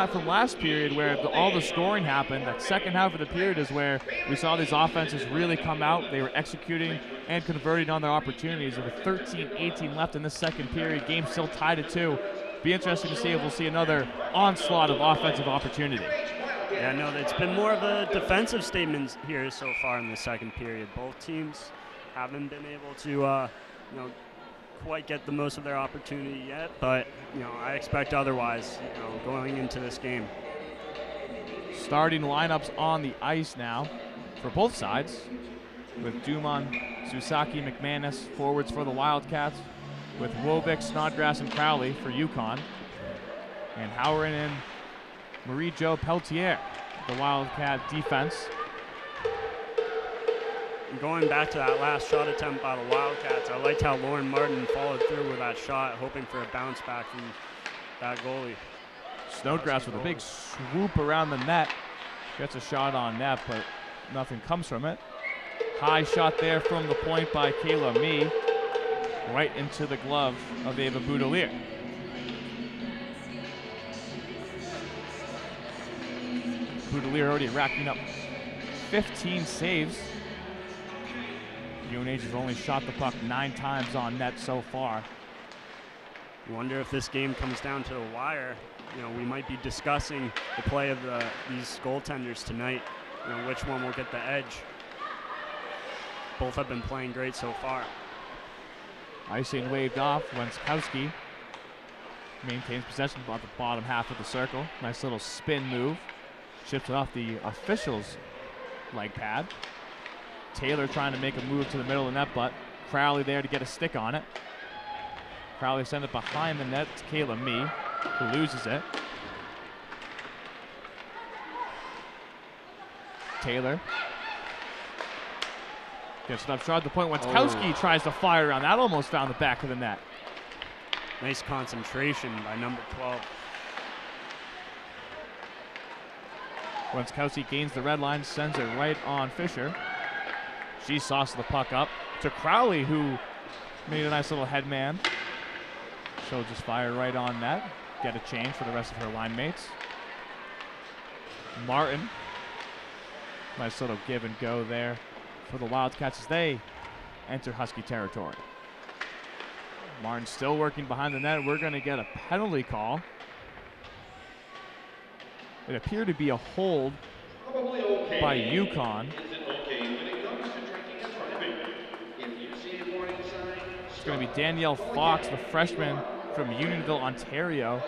from last period where all the scoring happened. That second half of the period is where we saw these offenses really come out. They were executing and converting on their opportunities. With 13-18 left in this second period, game still tied at 2. Be interesting to see if we'll see another onslaught of offensive opportunity. Yeah, no, it's been more of a defensive statement here so far in the second period. Both teams haven't been able to, quite get the most of their opportunity yet, but I expect otherwise going into this game. Starting lineups on the ice now for both sides, with Dumont, Susaki, McManus forwards for the Wildcats, with Wovic, Snodgrass, and Crowley for UConn, and Howard and Marie-Jo Peltier, the Wildcat defense. Going back to that last shot attempt by the Wildcats, I liked how Lauren Martin followed through with that shot, hoping for a bounce back from that goalie. Snodgrass with a big swoop around the net. Gets a shot on net, but nothing comes from it. High shot there from the point by Kayla Mee, right into the glove of Ava Boudelier. Boudelier already racking up 15 saves. UNH has only shot the puck 9 times on net so far. You wonder if this game comes down to the wire. We might be discussing the play of these goaltenders tonight. Which one will get the edge. Both have been playing great so far. Icing waved off. Wenskowski maintains possession about the bottom half of the circle. Nice little spin move. Chips it off the official's leg pad. Taylor trying to make a move to the middle of the net, but Crowley there to get a stick on it. Crowley sent it behind the net to Kayla Mee, who loses it. Taylor gets it up shot at the point. Wenskowski tries to fire around. That almost found the back of the net. Nice concentration by number 12. Wenskowski gains the red line, sends it right on Fisher. She sauces the puck up to Crowley, who made a nice little head man. She'll just fire right on net, get a change for the rest of her line mates. Martin, nice little give and go there for the Wildcats as they enter Husky territory. Martin still working behind the net. We're going to get a penalty call. It appeared to be a hold by UConn. It's going to be Danielle Fox, the freshman from Unionville, Ontario,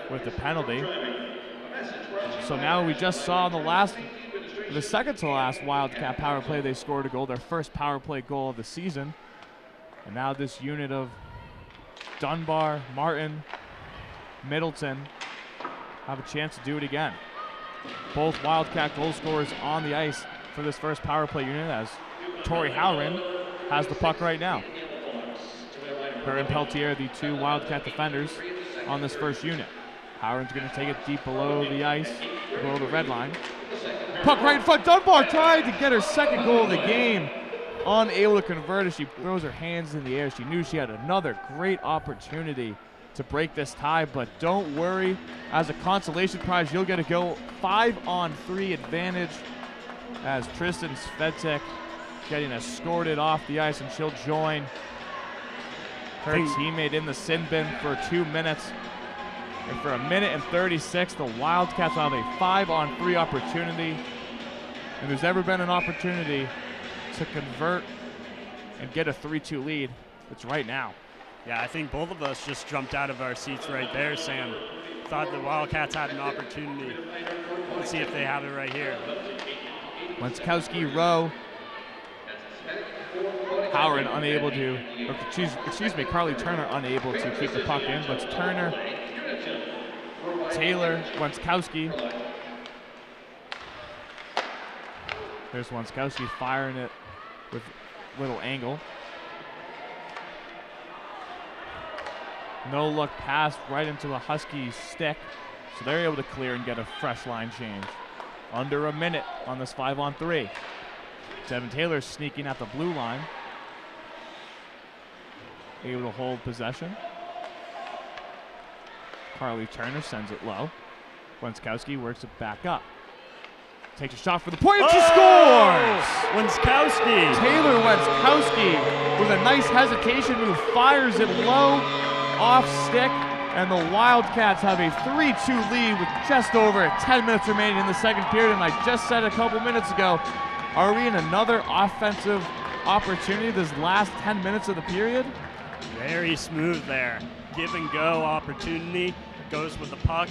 with the penalty. So now we just saw the second to last Wildcat power play, they scored a goal, their first power play goal of the season. And now this unit of Dunbar, Martin, Middleton have a chance to do it again. Both Wildcat goal scorers on the ice for this first power play unit as Tori Halloran has the puck right now. Her and Peltier, the two Wildcat defenders on this first unit. Howard's going to take it deep below the ice, below the red line. Puck right in front. Dunbar tried to get her second goal of the game. Unable to convert as she throws her hands in the air. She knew she had another great opportunity to break this tie, but don't worry. As a consolation prize, you'll get a go 5-on-3 advantage as Tristan Svedtek getting escorted off the ice, and she'll join her teammate in the sin bin for 2 minutes. And for 1 minute and 36, the Wildcats have a 5-on-3 opportunity. And there's ever been an opportunity to convert and get a 3-2 lead, it's right now. Yeah, I think both of us just jumped out of our seats right there, Sam. Thought the Wildcats had an opportunity. Let's see if they have it right here. Wenskowski, Rowe. Howard unable to, excuse me, Carly Turner unable to keep the puck in, but it's Turner, Taylor, Wenskowski. There's Wenskowski firing it with little angle. No look pass right into a Husky stick, so they're able to clear and get a fresh line change. Under a minute on this 5-on-3. Devin Taylor sneaking at the blue line. Able to hold possession. Carly Turner sends it low. Wenskowski works it back up. Takes a shot for the point, and she scores! Wenskowski! Taylor Wenskowski with a nice hesitation move, fires it low, off stick, and the Wildcats have a 3-2 lead with just over 10 minutes remaining in the second period. And I just said a couple minutes ago, are we in another offensive opportunity this last 10 minutes of the period? Very smooth there. Give and go opportunity. Goes with the puck.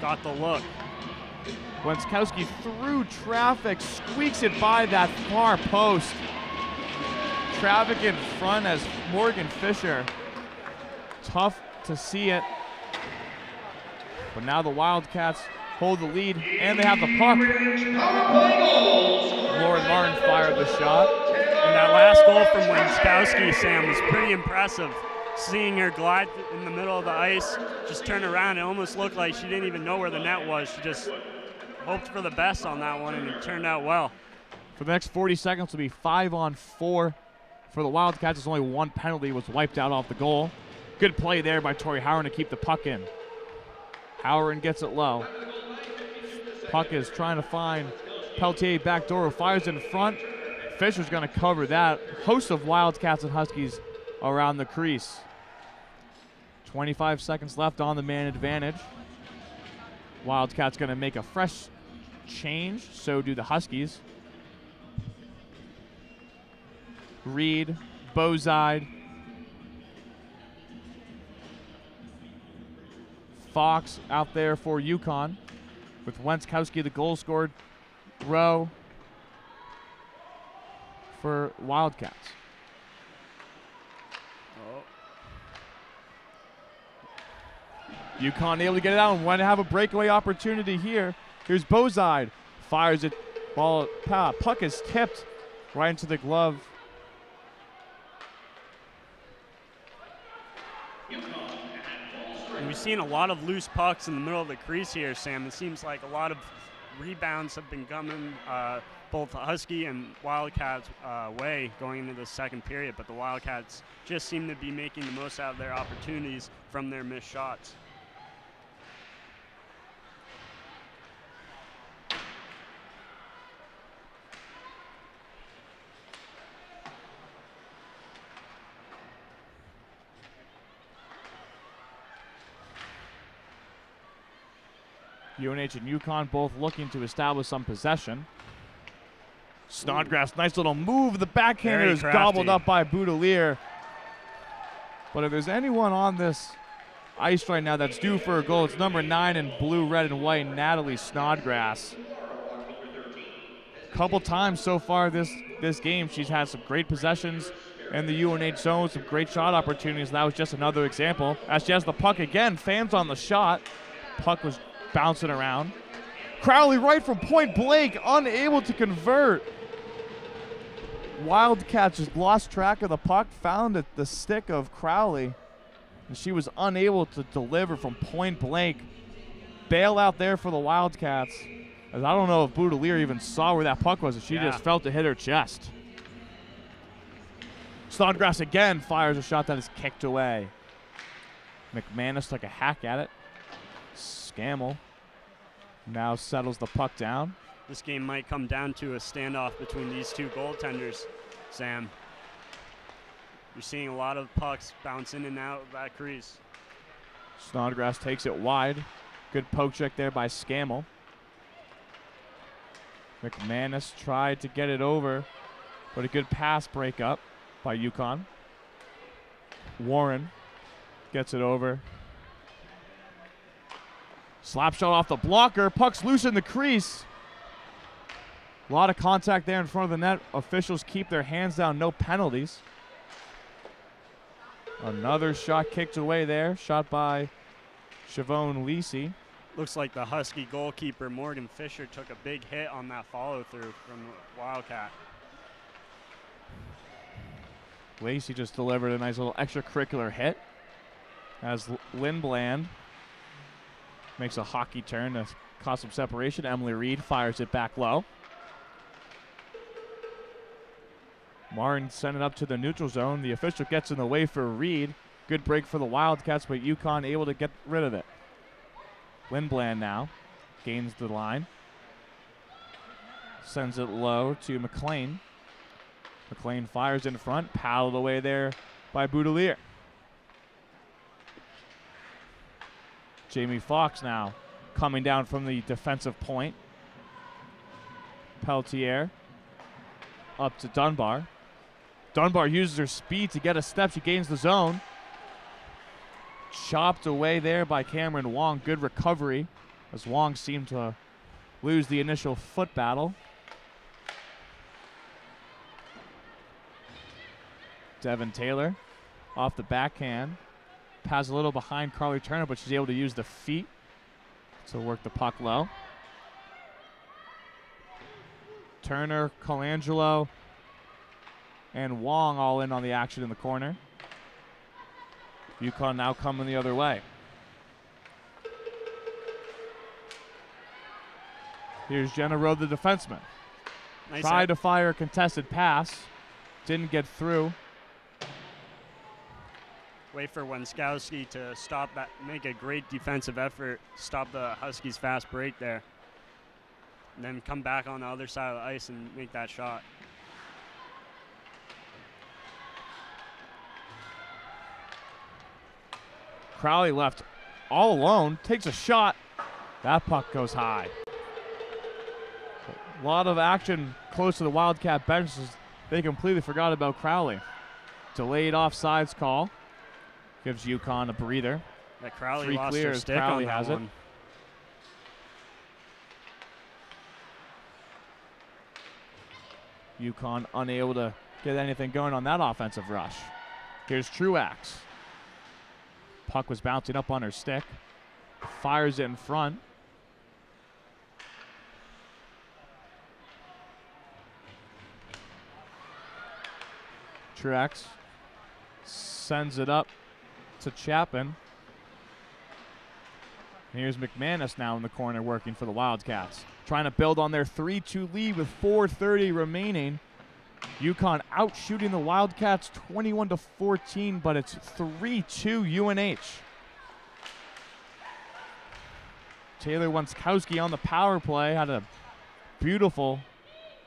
Got the look. Wenskowski through traffic, squeaks it by that far post. Traffic in front as Morgan Fisher. Tough to see it. But now the Wildcats hold the lead, and they have the puck. Lauren Martin fired the shot. And that last goal from Wenskowski, Sam, was pretty impressive. Seeing her glide in the middle of the ice, just turn around, it almost looked like she didn't even know where the net was. She just hoped for the best on that one, and it turned out well. For the next 40 seconds will be 5-on-4 for the Wildcats. There's only one penalty was wiped out off the goal. Good play there by Tori Howard to keep the puck in. Howard gets it low. Puck is trying to find Peltier backdoor, who fires in front. Fisher's going to cover that. Host of Wildcats and Huskies around the crease. 25 seconds left on the man advantage. Wildcats going to make a fresh change. So do the Huskies. Reed, Bozide, Fox out there for UConn, with Wenskowski the goal scored. Rowe for Wildcats. UConn able to get it out and want to have a breakaway opportunity here. Here's Bozide, fires it, ball, puck is tipped right into the glove. And we've seen a lot of loose pucks in the middle of the crease here, Sam. It seems like a lot of rebounds have been coming both Husky and Wildcats way going into the second period, but the Wildcats just seem to be making the most out of their opportunities from their missed shots. UNH and UConn both looking to establish some possession. Snodgrass, nice little move. The backhander is gobbled up by Boudelier. But if there's anyone on this ice right now that's due for a goal, it's number 9 in blue, red, and white, Natalie Snodgrass. Couple times so far this game, she's had some great possessions in the UNH zone, some great shot opportunities. That was just another example. As she has the puck again, fans on the shot. Puck was bouncing around. Crowley right from point blank, unable to convert. Wildcats just lost track of the puck, found the stick of Crowley, and she was unable to deliver from point blank. Bail out there for the Wildcats. As I don't know if Boudelier even saw where that puck was. She just felt it hit her chest. Snodgrass again fires a shot that is kicked away. McManus took a hack at it. Scammell now settles the puck down. This game might come down to a standoff between these two goaltenders, Sam. You're seeing a lot of pucks bounce in and out of that crease. Snodgrass takes it wide. Good poke check there by Scammell. McManus tried to get it over, but a good pass breakup by UConn. Warren gets it over. Slap shot off the blocker. Puck's loose in the crease. A lot of contact there in front of the net. Officials keep their hands down, no penalties. Another shot kicked away there. Shot by Siobhan Lisi. Looks like the Husky goalkeeper, Morgan Fisher, took a big hit on that follow-through from the Wildcat. Lacey just delivered a nice little extracurricular hit as Lindblad makes a hockey turn to cause some separation. Emily Reed fires it back low. Martin sent it up to the neutral zone. The official gets in the way for Reed. Good break for the Wildcats, but UConn able to get rid of it. Lindblad now gains the line. Sends it low to McLean. McLean fires in front, paddled away there by Boudelier. Jamie Fox now coming down from the defensive point. Peltier up to Dunbar. Dunbar uses her speed to get a step. She gains the zone. Chopped away there by Cameron Wong. Good recovery as Wong seemed to lose the initial foot battle. Devin Taylor off the backhand. Pass a little behind Carly Turner, but she's able to use the feet to work the puck low. Turner, Colangelo, and Wong all in on the action in the corner. UConn now coming the other way. Here's Jenna Rowe, the defenseman. Nice Tried to fire a contested pass. Didn't get through. Wait for Wenskowski to stop that, make a great defensive effort, stop the Huskies' fast break there. And then come back on the other side of the ice and make that shot. Crowley left all alone, takes a shot. That puck goes high. A lot of action close to the Wildcat benches. They completely forgot about Crowley. Delayed offsides call. Gives UConn a breather. That Crowley Three lost clear her as stick Crowley on that has it. one. UConn unable to get anything going on that offensive rush. Here's Truax. Puck was bouncing up on her stick. Fires it in front. Truax sends it up to Chapin. Here's McManus now in the corner working for the Wildcats. Trying to build on their 3-2 lead with 4:30 remaining. UConn out shooting the Wildcats 21-14, but it's 3-2 UNH. Taylor Wenskowski on the power play had a beautiful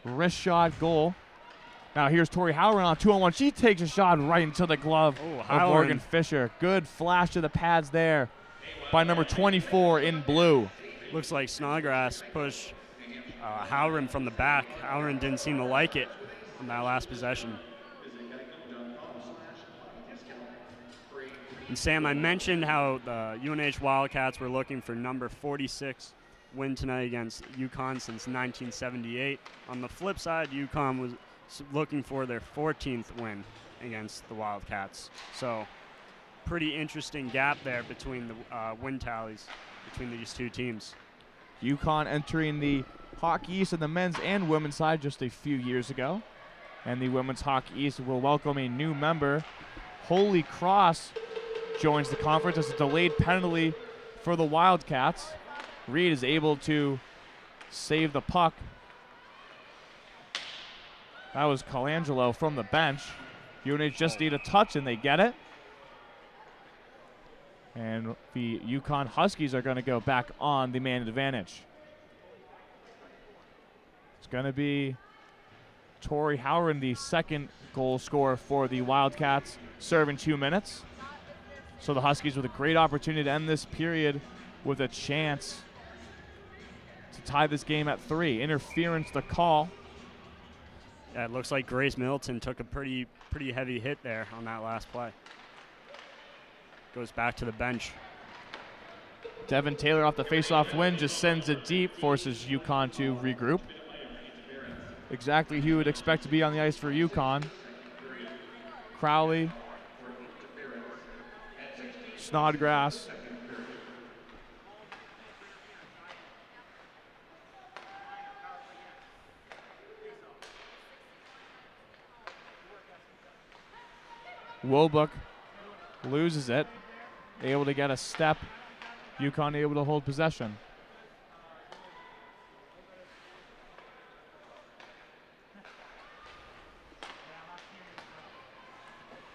wrist shot goal. Now here's Tori Howard on 2-on-1. She takes a shot right into the glove of Morgan Fisher. Good flash to the pads there by number 24 in blue. Looks like Snodgrass pushed Howren from the back. Howren didn't seem to like it on that last possession. And Sam, I mentioned how the UNH Wildcats were looking for number 46 win tonight against UConn since 1978. On the flip side, UConn was looking for their 14th win against the Wildcats. So pretty interesting gap there between the win tallies between these two teams. UConn entering the Hockey East on the men's and women's side just a few years ago. And the Women's Hockey East will welcome a new member. Holy Cross joins the conference as a delayed penalty for the Wildcats. Reed is able to save the puck. That was Colangelo from the bench. UNH just need a touch and they get it. And the UConn Huskies are going to go back on the man advantage. It's going to be Tori Howard, the second goal scorer for the Wildcats, serving 2 minutes. So the Huskies with a great opportunity to end this period with a chance to tie this game at 3. Interference, the call. Yeah, it looks like Grace Middleton took a pretty heavy hit there on that last play. Goes back to the bench. Devin Taylor off the faceoff win just sends it deep, forces UConn to regroup. Exactly who you would expect to be on the ice for UConn. Crowley, Snodgrass, Wobuck loses it, able to get a step. UConn able to hold possession.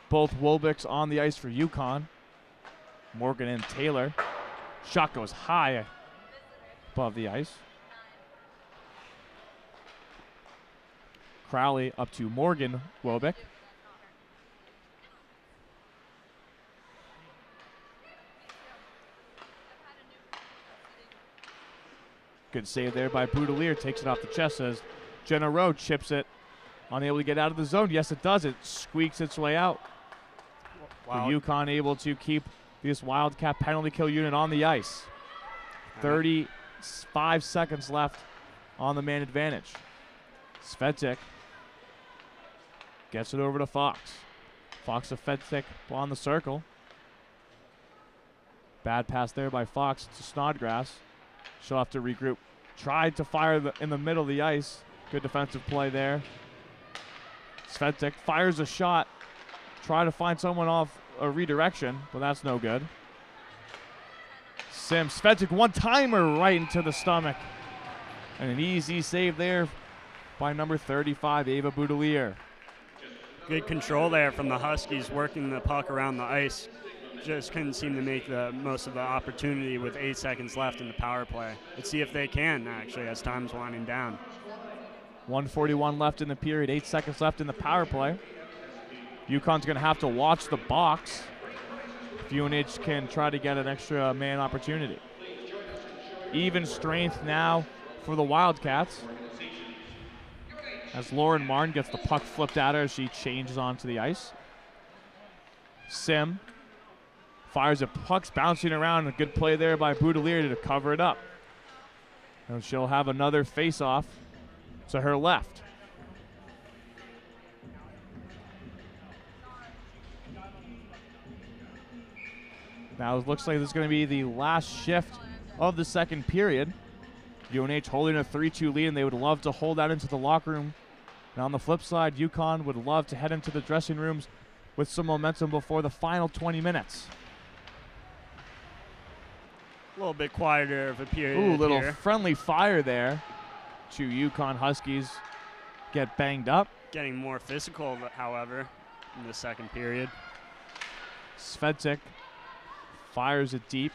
Both Wobucks on the ice for UConn. Morgan and Taylor. Shot goes high above the ice. Crowley up to Morgan Wobuck. Good save there by Boudelier. Takes it off the chest as Jenna Rowe chips it. Unable to get out of the zone. Yes, it does. It squeaks its way out. Wow. UConn able to keep this Wildcat penalty kill unit on the ice. 35 seconds left on the man advantage. Svetic gets it over to Fox. Fox to Svetic on the circle. Bad pass there by Fox to Snodgrass. She'll have to regroup. Tried to fire in the middle of the ice. Good defensive play there. Svetic fires a shot. Try to find someone off a redirection, but that's no good. Sims, Svetic one-timer right into the stomach. And an easy save there by number 35, Ava Boudelier. Good control there from the Huskies, working the puck around the ice. Just couldn't seem to make the most of the opportunity with 8 seconds left in the power play. Let's see if they can, actually, as time's winding down. 1:41 left in the period, 8 seconds left in the power play. UConn's going to have to watch the box if UNH can try to get an extra man opportunity. Even strength now for the Wildcats as Lauren Martin gets the puck flipped at her as she changes onto the ice. Sim fires it, puck's bouncing around. A good play there by Boudelier to cover it up. And she'll have another face-off to her left. Now it looks like this is going to be the last shift of the second period. UNH holding a 3-2 lead, and they would love to hold that into the locker room. And on the flip side, UConn would love to head into the dressing rooms with some momentum before the final 20 minutes. A little bit quieter of a period. Ooh, little here. Friendly fire there. 2 UConn Huskies get banged up. Getting more physical, however, in the second period. Svetic fires it deep.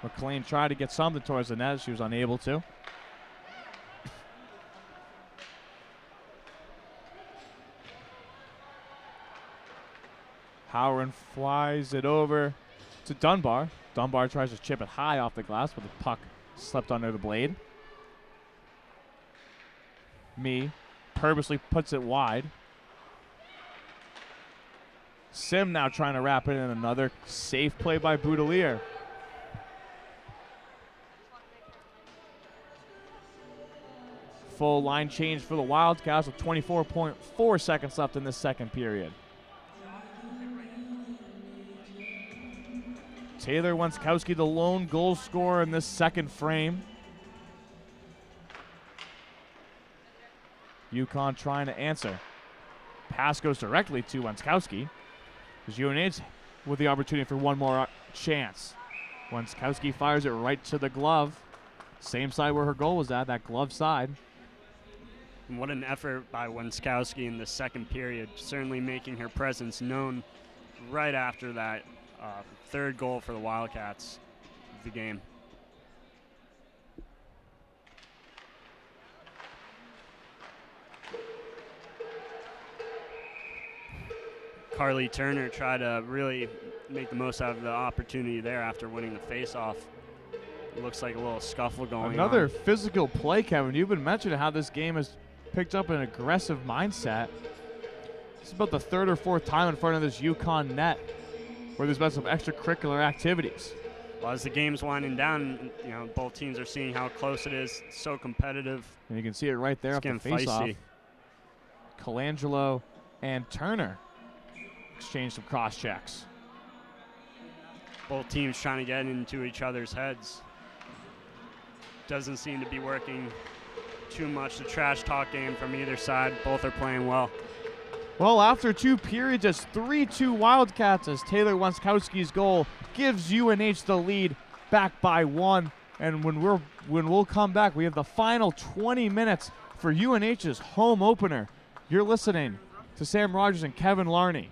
McLean tried to get something towards the net. She was unable to. Howard flies it over to Dunbar. Dunbar tries to chip it high off the glass, but the puck slipped under the blade. Me purposely puts it wide. Sim now trying to wrap it in. Another safe play by Boudelier. Full line change for the Wildcats with 24.4 seconds left in this second period. Taylor Wenskowski, the lone goal scorer in this second frame. UConn trying to answer. Pass goes directly to Wenskowski. There's UNH with the opportunity for one more chance. Wenskowski fires it right to the glove. Same side where her goal was at, that glove side. And what an effort by Wenskowski in the second period, certainly making her presence known right after that third goal for the Wildcats of the game. Carly Turner tried to really make the most out of the opportunity there after winning the faceoff. Looks like a little scuffle going on. Another physical play, Kevin. You've been mentioning how this game has picked up an aggressive mindset. This is about the third or fourth time in front of this UConn net where there's been some extracurricular activities. Well, as the game's winding down, you know, both teams are seeing how close it is. It's so competitive. And you can see it right there off the faceoff. Colangelo and Turner exchange some cross checks. Both teams trying to get into each other's heads. Doesn't seem to be working too much. The trash talk game from either side. Both are playing well. Well, after two periods, it's 3-2 Wildcats as Taylor Wenskowski's goal gives UNH the lead back by 1. And when we'll come back, we have the final 20 minutes for UNH's home opener. You're listening to Sam Rogers and Kevin Larney.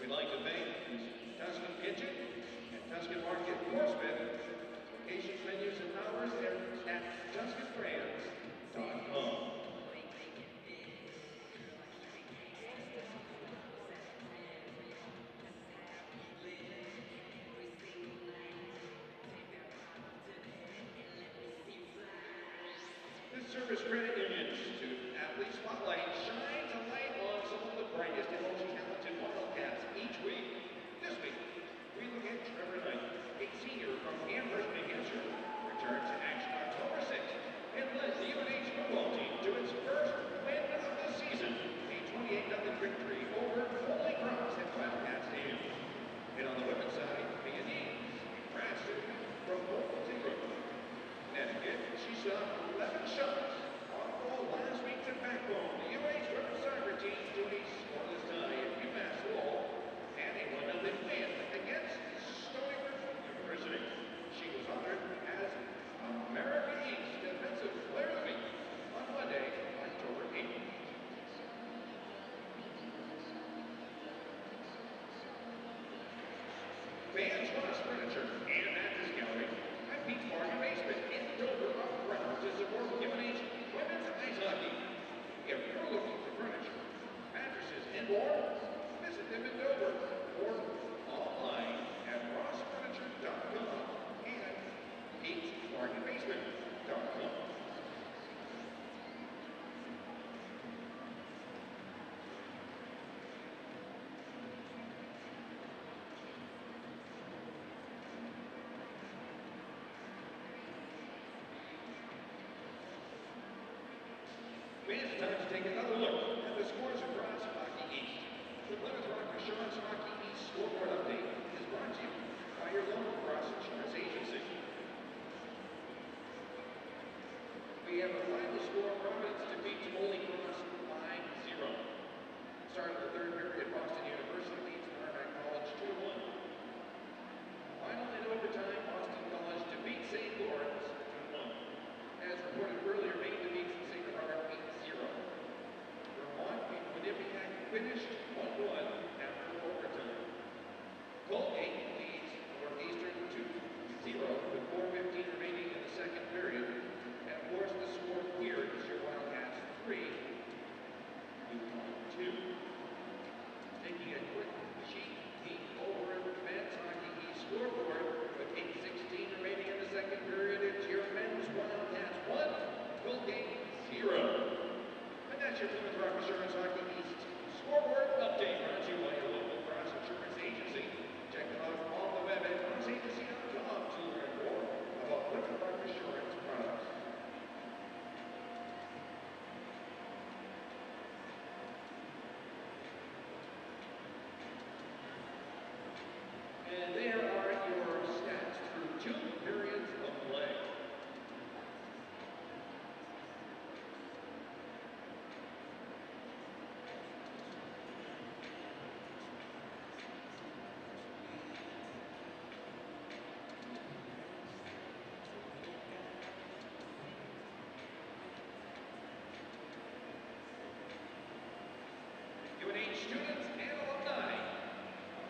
We'd like to thank Tuscan Kitchen and Tuscan Market Portsmouth. Locations, menus, and hours at TuscanBrands.com. This Service Credit Union Student Athlete Spotlight shines a light on some of the brightest and most talented Wildcats each week. This week, we look at Trevor Knight, a senior from Amherst, New Hampshire, returned to action October 6th and led the UNH football team to its first win of the season, a 28-0 victory over Holy Cross at Wildcat Stadium. And on the women's side, Mia Deans, a grad student from Local Zero. Connecticut, she saw 11 shots on goal last week to backbone the UNH women's soccer team to a scoreless tie at UMass Lowell and a 1-0 win against Stony Brook University. She was honored as America East Defensive Player of the Week on Monday, October 8th. Fans Ross Furniture and Mattress Gallery at Peach Bargain Basement in Dover off ground to support UNH women's ice hockey. If you're looking for furniture, mattresses, and more, visit them in Dover or online at rossfurniture.com and peachbargainbasement.com. It's time to take another look at the scores across Hockey East. The Plymouth Rock Assurance Hockey East scoreboard update is brought to you by your local cross insurance agency. We have a final score. Providence defeats Holy Cross 5-0. Start of the third period, Boston University leads Merrimack College 2-1. Final in overtime, Boston College defeats St. Lawrence 2-1. As reported earlier, Maine defeats St. Bernard 8-0. Vermont beat Quinnipiac finished 1-1 after overtime. Colgate leads Northeastern 2-0 with 4:15 remaining in the second period. And of course, the score here is your Wildcats 3, UConn 2. Taking a quick sheet peek over at the men's hockey East scoreboard with 8:16 remaining in the second period. It's your men's Wildcats 1, Colgate 0. And that's your Plymouth Rock Assurance Hockey East scoreboard update brought to you by your local cross insurance agency. Check them out on the web at crossagency.com to learn more about Plymouth Rock Assurance products. And there are your stats through 2 periods of play. UNH students and alumni,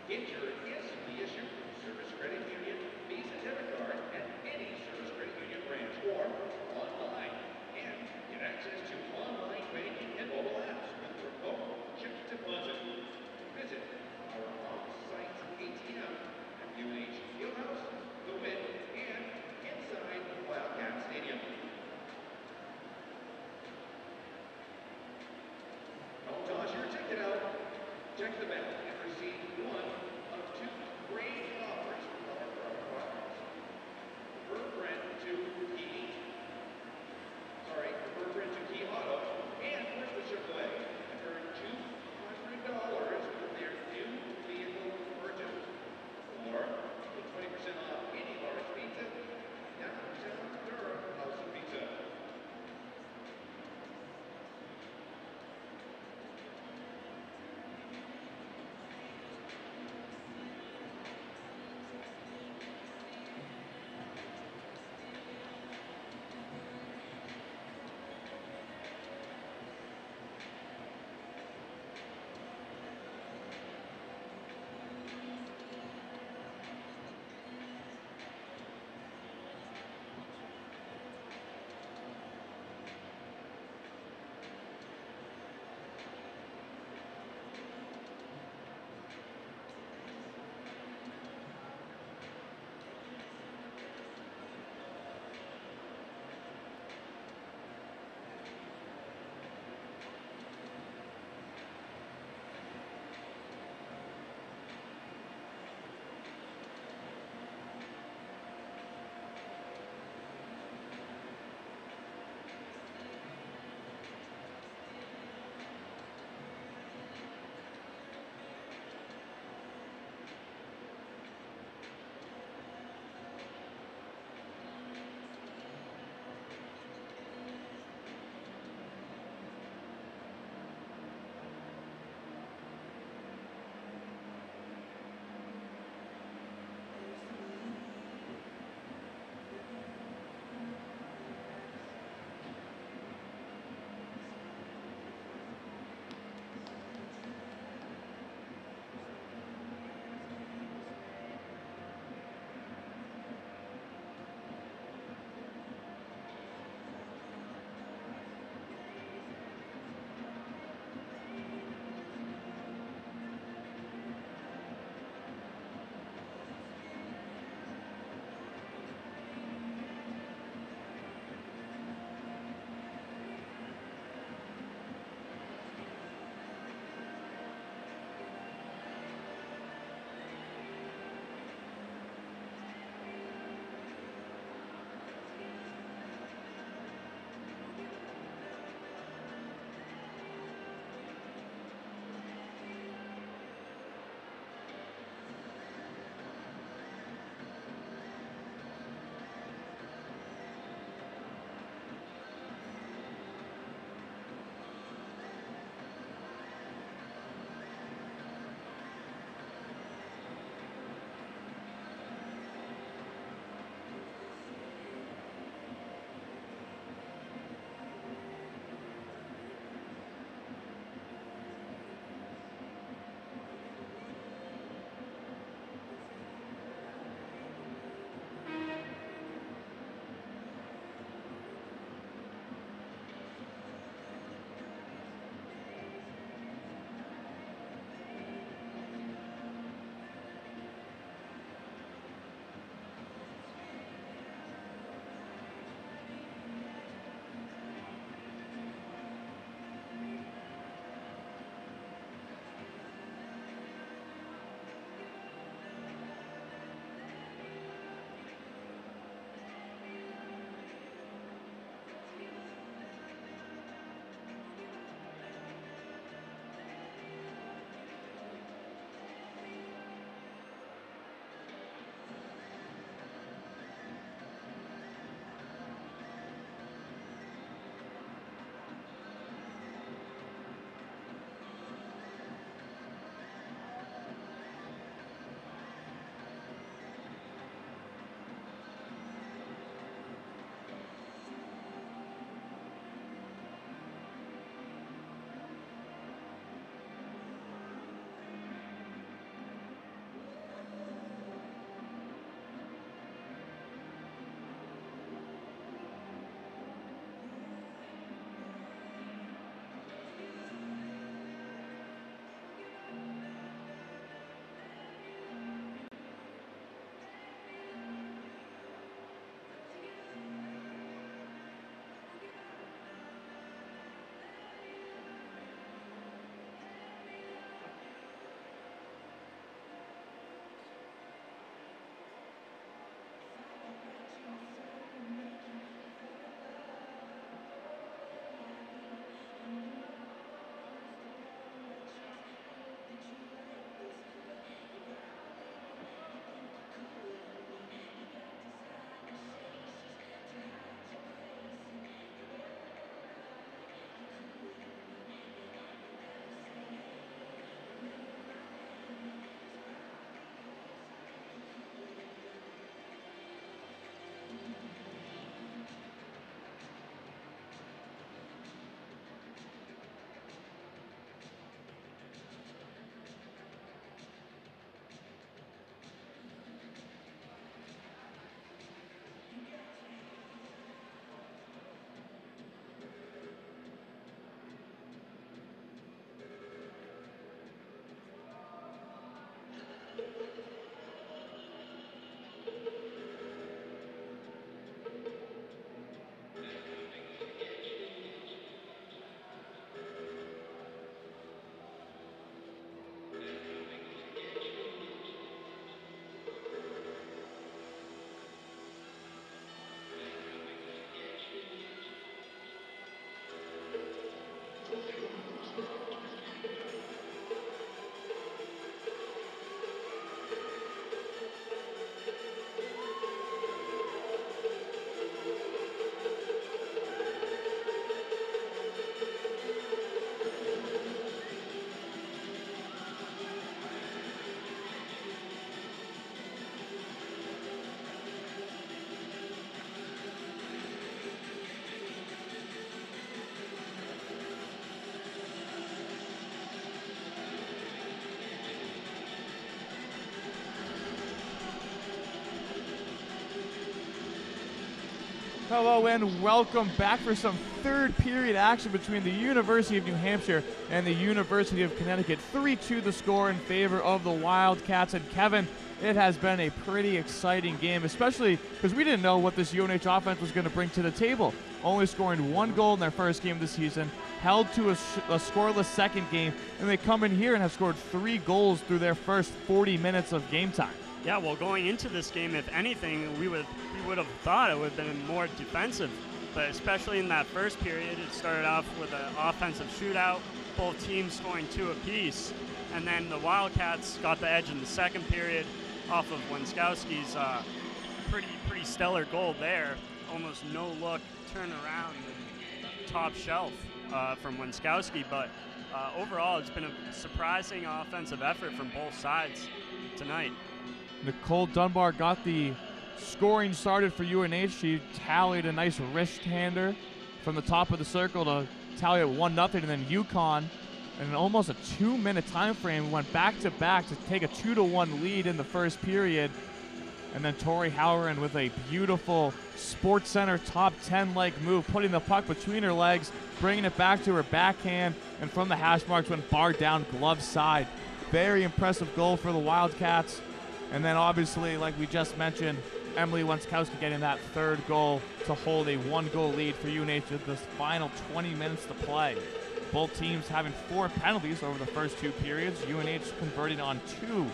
get your instantly issued Service Credit Union Visa debit card at any Service Credit Union branch or online, and get access to online banking and mobile apps with remote chip deposit. Visit our off-site ATM at UNH Fieldhouse, The Win, and inside Wildcat Stadium. Don't toss your ticket out. Check the back and receive one of 2 great offers from our products. Refer Brent to Key Auto and Christmas Chevrolet and earn $200 with their new vehicle purchase. Or get 20% off any large pizza downtown Durham House of Pizza. Hello and welcome back for some third period action between the University of New Hampshire and the University of Connecticut. 3-2 the score in favor of the Wildcats. And Kevin, it has been a pretty exciting game, especially because we didn't know what this UNH offense was going to bring to the table. Only scoring 1 goal in their first game of the season, held to a scoreless second game, and they come in here and have scored 3 goals through their first 40 minutes of game time. Yeah, well, going into this game, if anything, we would have thought it would have been more defensive. But especially in that first period, it started off with an offensive shootout, both teams scoring 2 apiece. And then the Wildcats got the edge in the second period off of Wenskowski's pretty stellar goal there. Almost no-look turnaround and top shelf from Wenskowski. But overall, it's been a surprising offensive effort from both sides tonight. Nicole Dunbar got the scoring started for UNH. She tallied a nice wrist-hander from the top of the circle to tally at 1-0, and then UConn, in almost a 2-minute time frame, went back-to-back to take a 2-1 lead in the first period. And then Tori Halloran with a beautiful Sports Center top 10-leg move, putting the puck between her legs, bringing it back to her backhand, and from the hash marks went bar down glove side. Very impressive goal for the Wildcats. And then obviously, like we just mentioned, Emily Wenskowski getting that 3rd goal to hold a 1-goal lead for UNH with this final 20 minutes to play. Both teams having 4 penalties over the first 2 periods. UNH converting on 2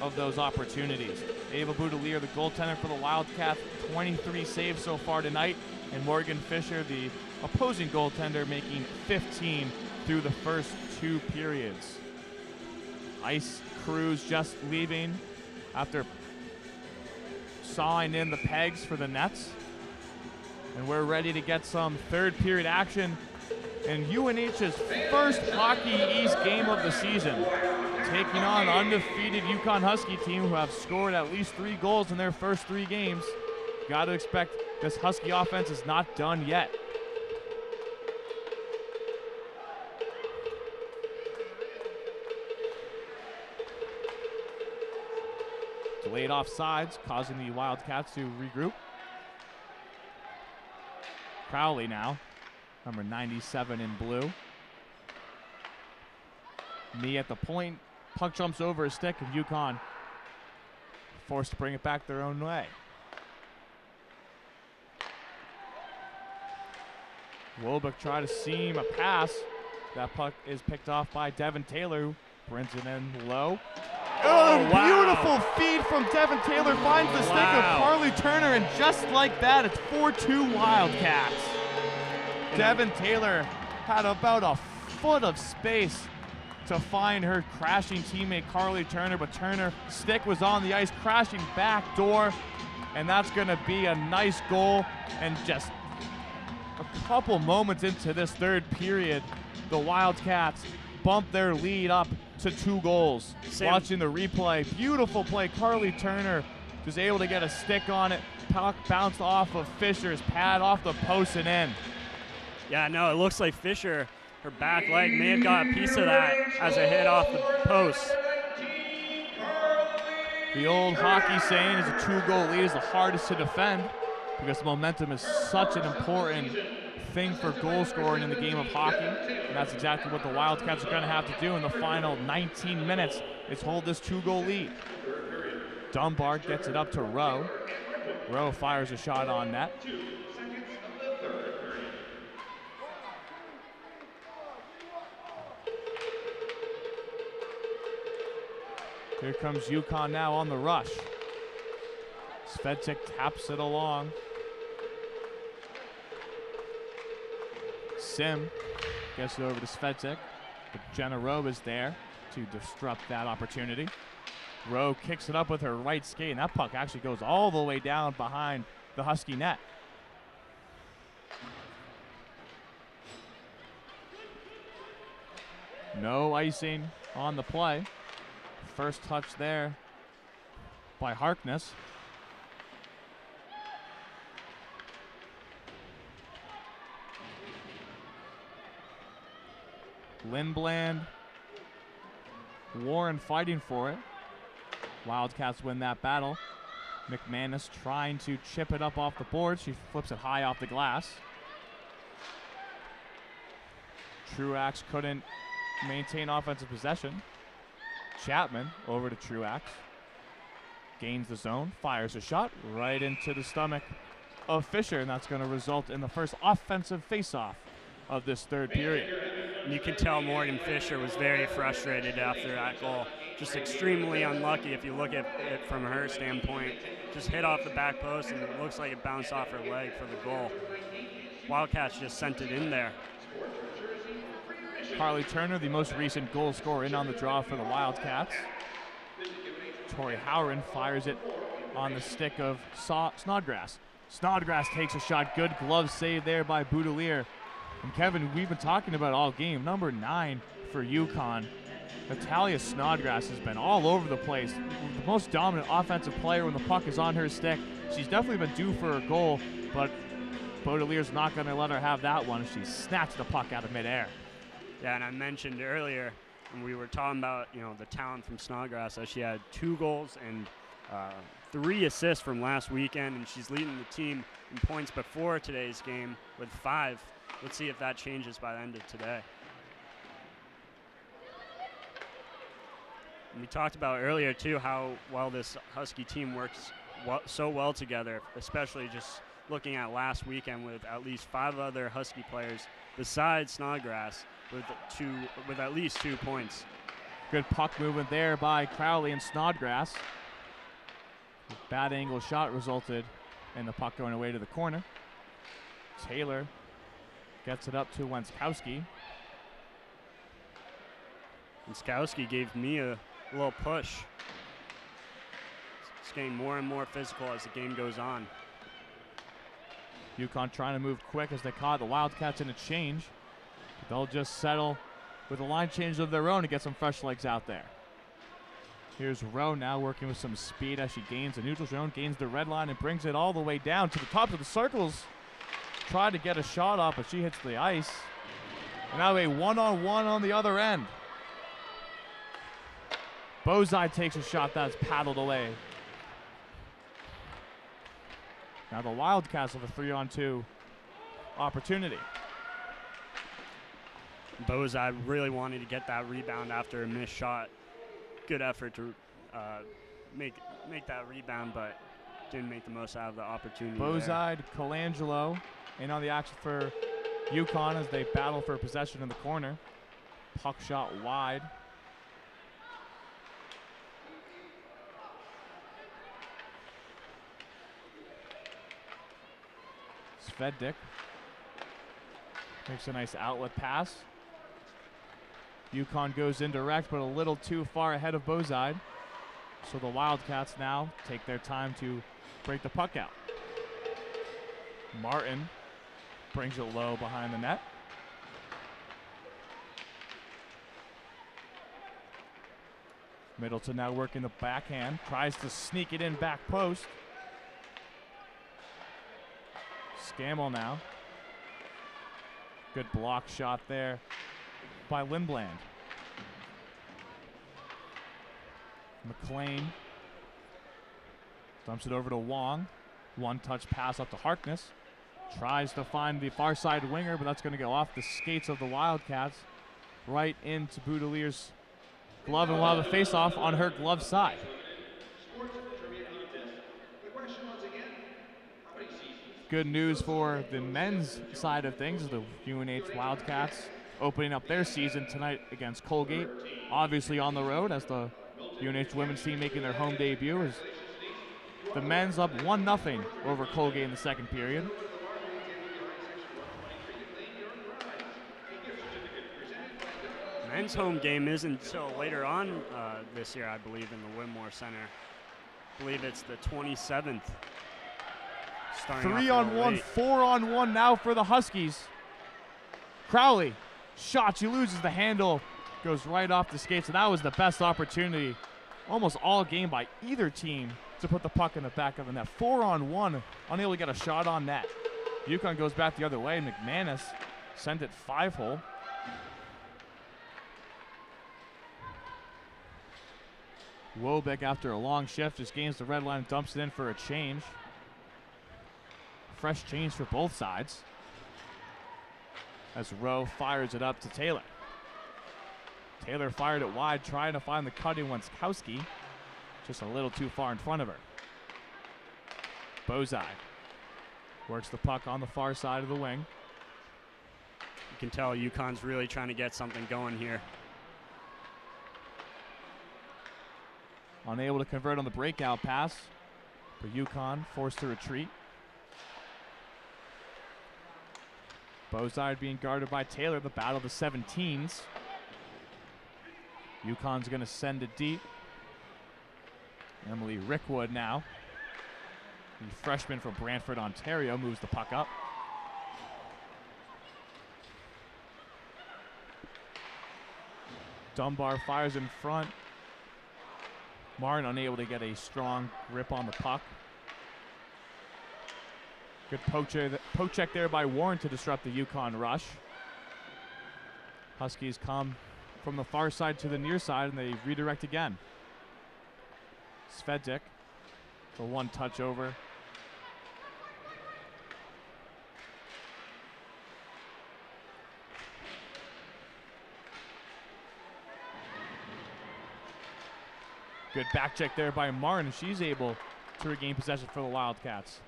of those opportunities. Ava Boudelier, the goaltender for the Wildcats, 23 saves so far tonight. And Morgan Fisher, the opposing goaltender, making 15 through the first 2 periods. Ice crews just leaving after sawing in the pegs for the nets. And we're ready to get some third period action in UNH's first Hockey East game of the season, taking on the undefeated UConn Husky team who have scored at least 3 goals in their first 3 games. Got to expect this Husky offense is not done yet. Delayed offsides, causing the Wildcats to regroup. Crowley now, number 97 in blue. Knee at the point, puck jumps over a stick, and UConn forced to bring it back their own way. Wobuck tried to seam a pass. That puck is picked off by Devin Taylor, who brings it in low. Oh, beautiful feed from Devin Taylor, finds the stick of Carly Turner, and just like that, it's 4-2 Wildcats. Devin Taylor had about a foot of space to find her crashing teammate Carly Turner, but Turner stick was on the ice, crashing back door, and that's going to be a nice goal. And just a couple moments into this third period, the Wildcats bump their lead up to 2 goals. Watching the replay, beautiful play. Carly Turner was able to get a stick on it. Puck bounced off of Fisher's pad, off the post and in. Yeah, no, it looks like Fisher, her back leg may have got a piece of that as it hit off the post. The old hockey saying is a 2-goal lead is the hardest to defend, because momentum is such an important thing for goal scoring in the game of hockey, and that's exactly what the Wildcats are going to have to do in the final 19 minutes, is hold this 2-goal lead. Dunbar gets it up to Rowe. Rowe fires a shot on net. Here comes UConn now on the rush. Svedzik taps it along. Sim gets it over to Svedzik, but Jenna Rowe is there to disrupt that opportunity. Rowe kicks it up with her right skate, and that puck actually goes all the way down behind the Husky net. No icing on the play. First touch there by Harkness. Lindblad, Warren fighting for it. Wildcats win that battle. McManus trying to chip it up off the board. She flips it high off the glass. Truax couldn't maintain offensive possession. Chapman over to Truax. Gains the zone, fires a shot right into the stomach of Fisher, and that's going to result in the first offensive faceoff of this third period. You can tell Morgan Fisher was very frustrated after that goal. Just extremely unlucky if you look at it from her standpoint. Just hit off the back post, and it looks like it bounced off her leg for the goal. Wildcats just sent it in there. Carly Turner, the most recent goal scorer, in on the draw for the Wildcats. Tori Howren fires it on the stick of Snodgrass. Snodgrass takes a shot. Good glove save there by Boudelier. And Kevin, we've been talking about all game. Number 9 for UConn. Natalia Snodgrass has been all over the place. The most dominant offensive player when the puck is on her stick. She's definitely been due for a goal, but Baudelier's not going to let her have that one. She snatched the puck out of midair. Yeah, and I mentioned earlier when we were talking about, the talent from Snodgrass, that she had 2 goals and 3 assists from last weekend, and she's leading the team in points before today's game with 5. Let's see if that changes by the end of today. And we talked about earlier, too, how well this Husky team works so well together, especially just looking at last weekend with at least 5 other Husky players besides Snodgrass with at least 2 points. Good puck movement there by Crowley and Snodgrass. Bad angle shot resulted in the puck going away to the corner. Taylor gets it up to Wenskowski. Wenskowski gave me a little push. It's getting more and more physical as the game goes on. UConn trying to move quick as they caught the Wildcats in a change. They'll just settle with a line change of their own to get some fresh legs out there. Here's Rowe now working with some speed as she gains the neutral zone, gains the red line, and brings it all the way down to the top of the circles. Tried to get a shot off, but she hits the ice. And now a one-on-one on the other end. Bozai takes a shot that's paddled away. Now the Wildcats have a 3-on-2 opportunity. Bozai really wanted to get that rebound after a missed shot. Good effort to make that rebound, but didn't make the most out of the opportunity. Bozai, Colangelo in on the action for UConn as they battle for possession in the corner. Puck shot wide. Sveddick makes a nice outlet pass. UConn goes indirect, but a little too far ahead of Bozide. So the Wildcats now take their time to break the puck out. Martin brings it low behind the net. Middleton now working the backhand, tries to sneak it in back post. Scammell now. Good block shot there by Lindblad. McLean dumps it over to Wong. One-touch pass up to Harkness. Tries to find the far side winger, but that's going to go off the skates of the Wildcats right into Boudelier's glove, and we'll have a face-off on her glove side. Good news for the men's side of things, the UNH Wildcats opening up their season tonight against Colgate. Obviously on the road as the UNH women's team making their home debut, as the men's up 1-0 over Colgate in the second period. Men's home game isn't until later on this year, I believe, in the Whitmore Center. I believe it's the 27th. 3-on-1, 4-on-1 now for the Huskies. Crowley, shot, she loses the handle, goes right off the skates, and that was the best opportunity almost all game by either team to put the puck in the back of the net. 4-on-1, unable to get a shot on net. UConn goes back the other way. McManus sent it 5-hole. Wobeck, after a long shift, just gains the red line and dumps it in for a change. Fresh change for both sides. As Rowe fires it up to Taylor. Taylor fired it wide, trying to find the cutting Wenskowski. Just a little too far in front of her. Bozai works the puck on the far side of the wing. You can tell UConn's really trying to get something going here. Unable to convert on the breakout pass, but UConn forced to retreat. Bozard being guarded by Taylor, the battle of the 17s. UConn's going to send it deep. Emily Rickwood now, the freshman from Brantford, Ontario, moves the puck up. Dunbar fires in front. Martin unable to get a strong grip on the puck. Good poke check there by Warren to disrupt the UConn rush. Huskies come from the far side to the near side, and they redirect again. Svedzik, the one touch over. Good back check there by Martin. She's able to regain possession for the Wildcats.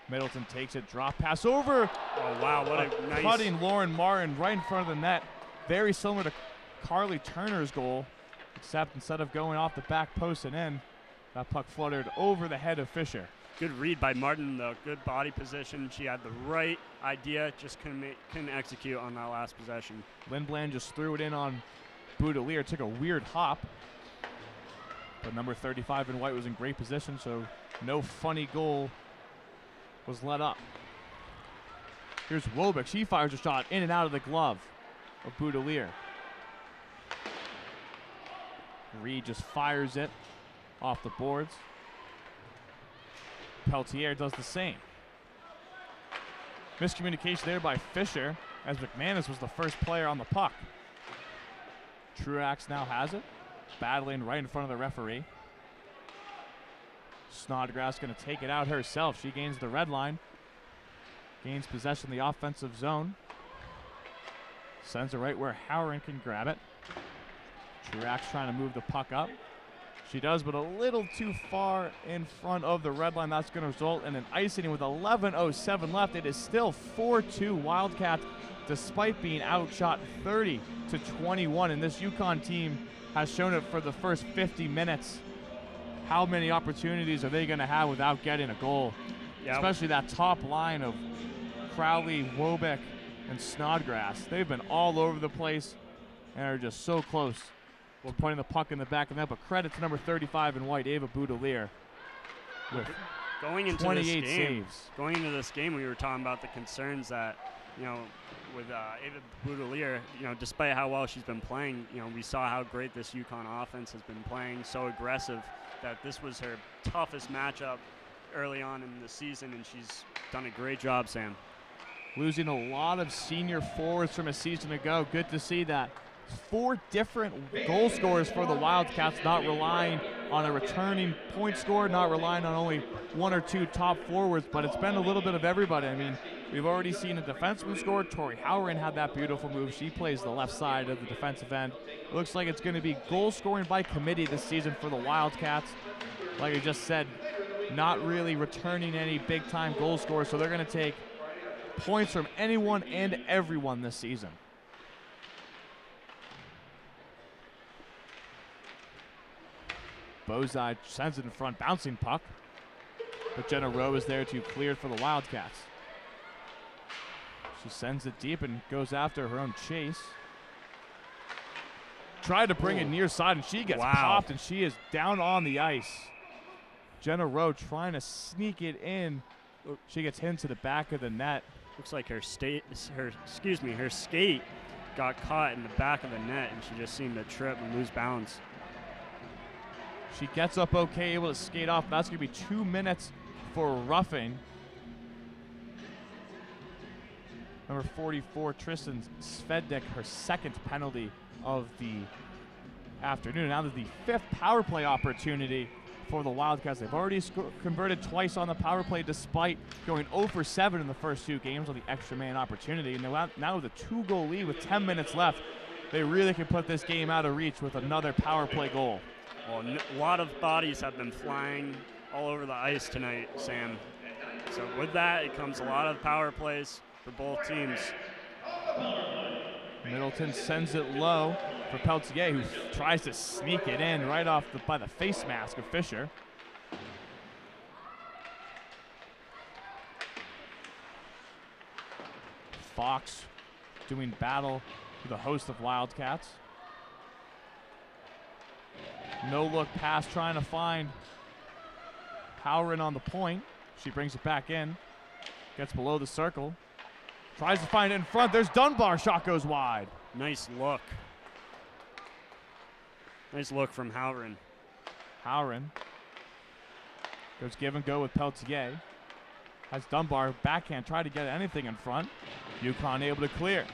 Middleton takes it, drop pass over. Oh, wow, what a nice. Cutting Lauren Martin right in front of the net. Very similar to Carly Turner's goal, except instead of going off the back post and in, that puck fluttered over the head of Fisher. Good read by Martin, though. Good body position. She had the right idea, just couldn't execute on that last possession. Lindblad just threw it in on Boudelier, took a weird hop. But number 35 in white was in great position, so no funny goal was let up. Here's Wobeck. She fires a shot in and out of the glove of Boudelier. Reed just fires it off the boards. Peltier does the same. Miscommunication there by Fisher, as McManus was the first player on the puck. Truax now has it, battling right in front of the referee. Snodgrass going to take it out herself. She gains the red line, gains possession in the offensive zone, sends it right where Howard can grab it. Truax trying to move the puck up. She does, but a little too far in front of the red line. That's going to result in an icing with 11:07 left. It is still 4-2 Wildcats, despite being outshot 30-21. And this UConn team has shown it for the first 50 minutes. How many opportunities are they going to have without getting a goal? Yep. Especially that top line of Crowley, Wobeck, and Snodgrass. They've been all over the place and are just so close. We're putting the puck in the back of the net, but credit to number 35 in white, Ava Boudelier, with going into 28 saves. Going into this game, we were talking about the concerns that, with Ava Boudelier, despite how well she's been playing, we saw how great this UConn offense has been playing, so aggressive, that this was her toughest matchup early on in the season, and she's done a great job, Sam. Losing a lot of senior forwards from a season ago. Good to see that. 4 different goal scorers for the Wildcats, not relying on a returning point scorer, not relying on only 1 or 2 top forwards, but it's been a little bit of everybody. I mean, we've already seen a defenseman score. Tori Howard had that beautiful move. She plays the left side of the defensive end. It looks like it's going to be goal scoring by committee this season for the Wildcats. Like I just said, not really returning any big time goal scorers, so they're going to take points from anyone and everyone this season. Bozai sends it in front, bouncing puck. But Jenna Rowe is there to clear it for the Wildcats. She sends it deep and goes after her own chase. Tried to bring it near side, and she gets popped, and she is down on the ice. Jenna Rowe trying to sneak it in. She gets hit to the back of the net. Looks like her skate got caught in the back of the net, and she just seemed to trip and lose balance. She gets up okay, able to skate off. That's going to be 2 minutes for roughing. Number 44, Tristan Svednik, her second penalty of the afternoon. Now there's the 5th power play opportunity for the Wildcats. They've already converted twice on the power play despite going 0 for 7 in the first 2 games on the extra man opportunity. And now with a 2-goal lead with 10 minutes left, they really can put this game out of reach with another power play goal. Well, a lot of bodies have been flying all over the ice tonight, Sam. So with that, it comes a lot of power plays for both teams. Middleton sends it low for Peltier, who tries to sneak it in right off by the face mask of Fisher. Fox doing battle with the host of Wildcats. No look pass trying to find Howren on the point. She brings it back in. Gets below the circle. Tries to find it in front. There's Dunbar. Shot goes wide. Nice look. Nice look from Howren. Howren goes give and go with Peltier. Has Dunbar backhand, try to get anything in front. UConn able to clear.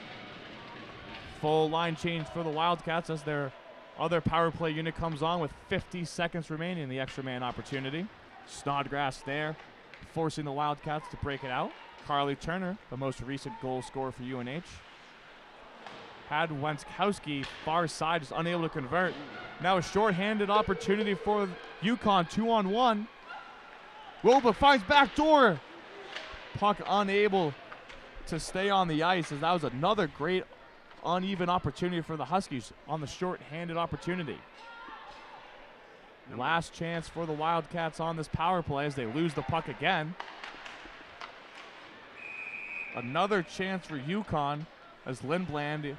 Full line change for the Wildcats as their other power play unit comes on with 50 seconds remaining in the extra man opportunity. Snodgrass there, forcing the Wildcats to break it out. Carly Turner, the most recent goal scorer for UNH. Had Wenskowski far side, just unable to convert. Now a short-handed opportunity for UConn, 2-on-1. Wilba finds back door. Puck unable to stay on the ice, as that was another great uneven opportunity for the Huskies on the short-handed opportunity. Last chance for the Wildcats on this power play as they lose the puck again. Another chance for UConn as Lindblad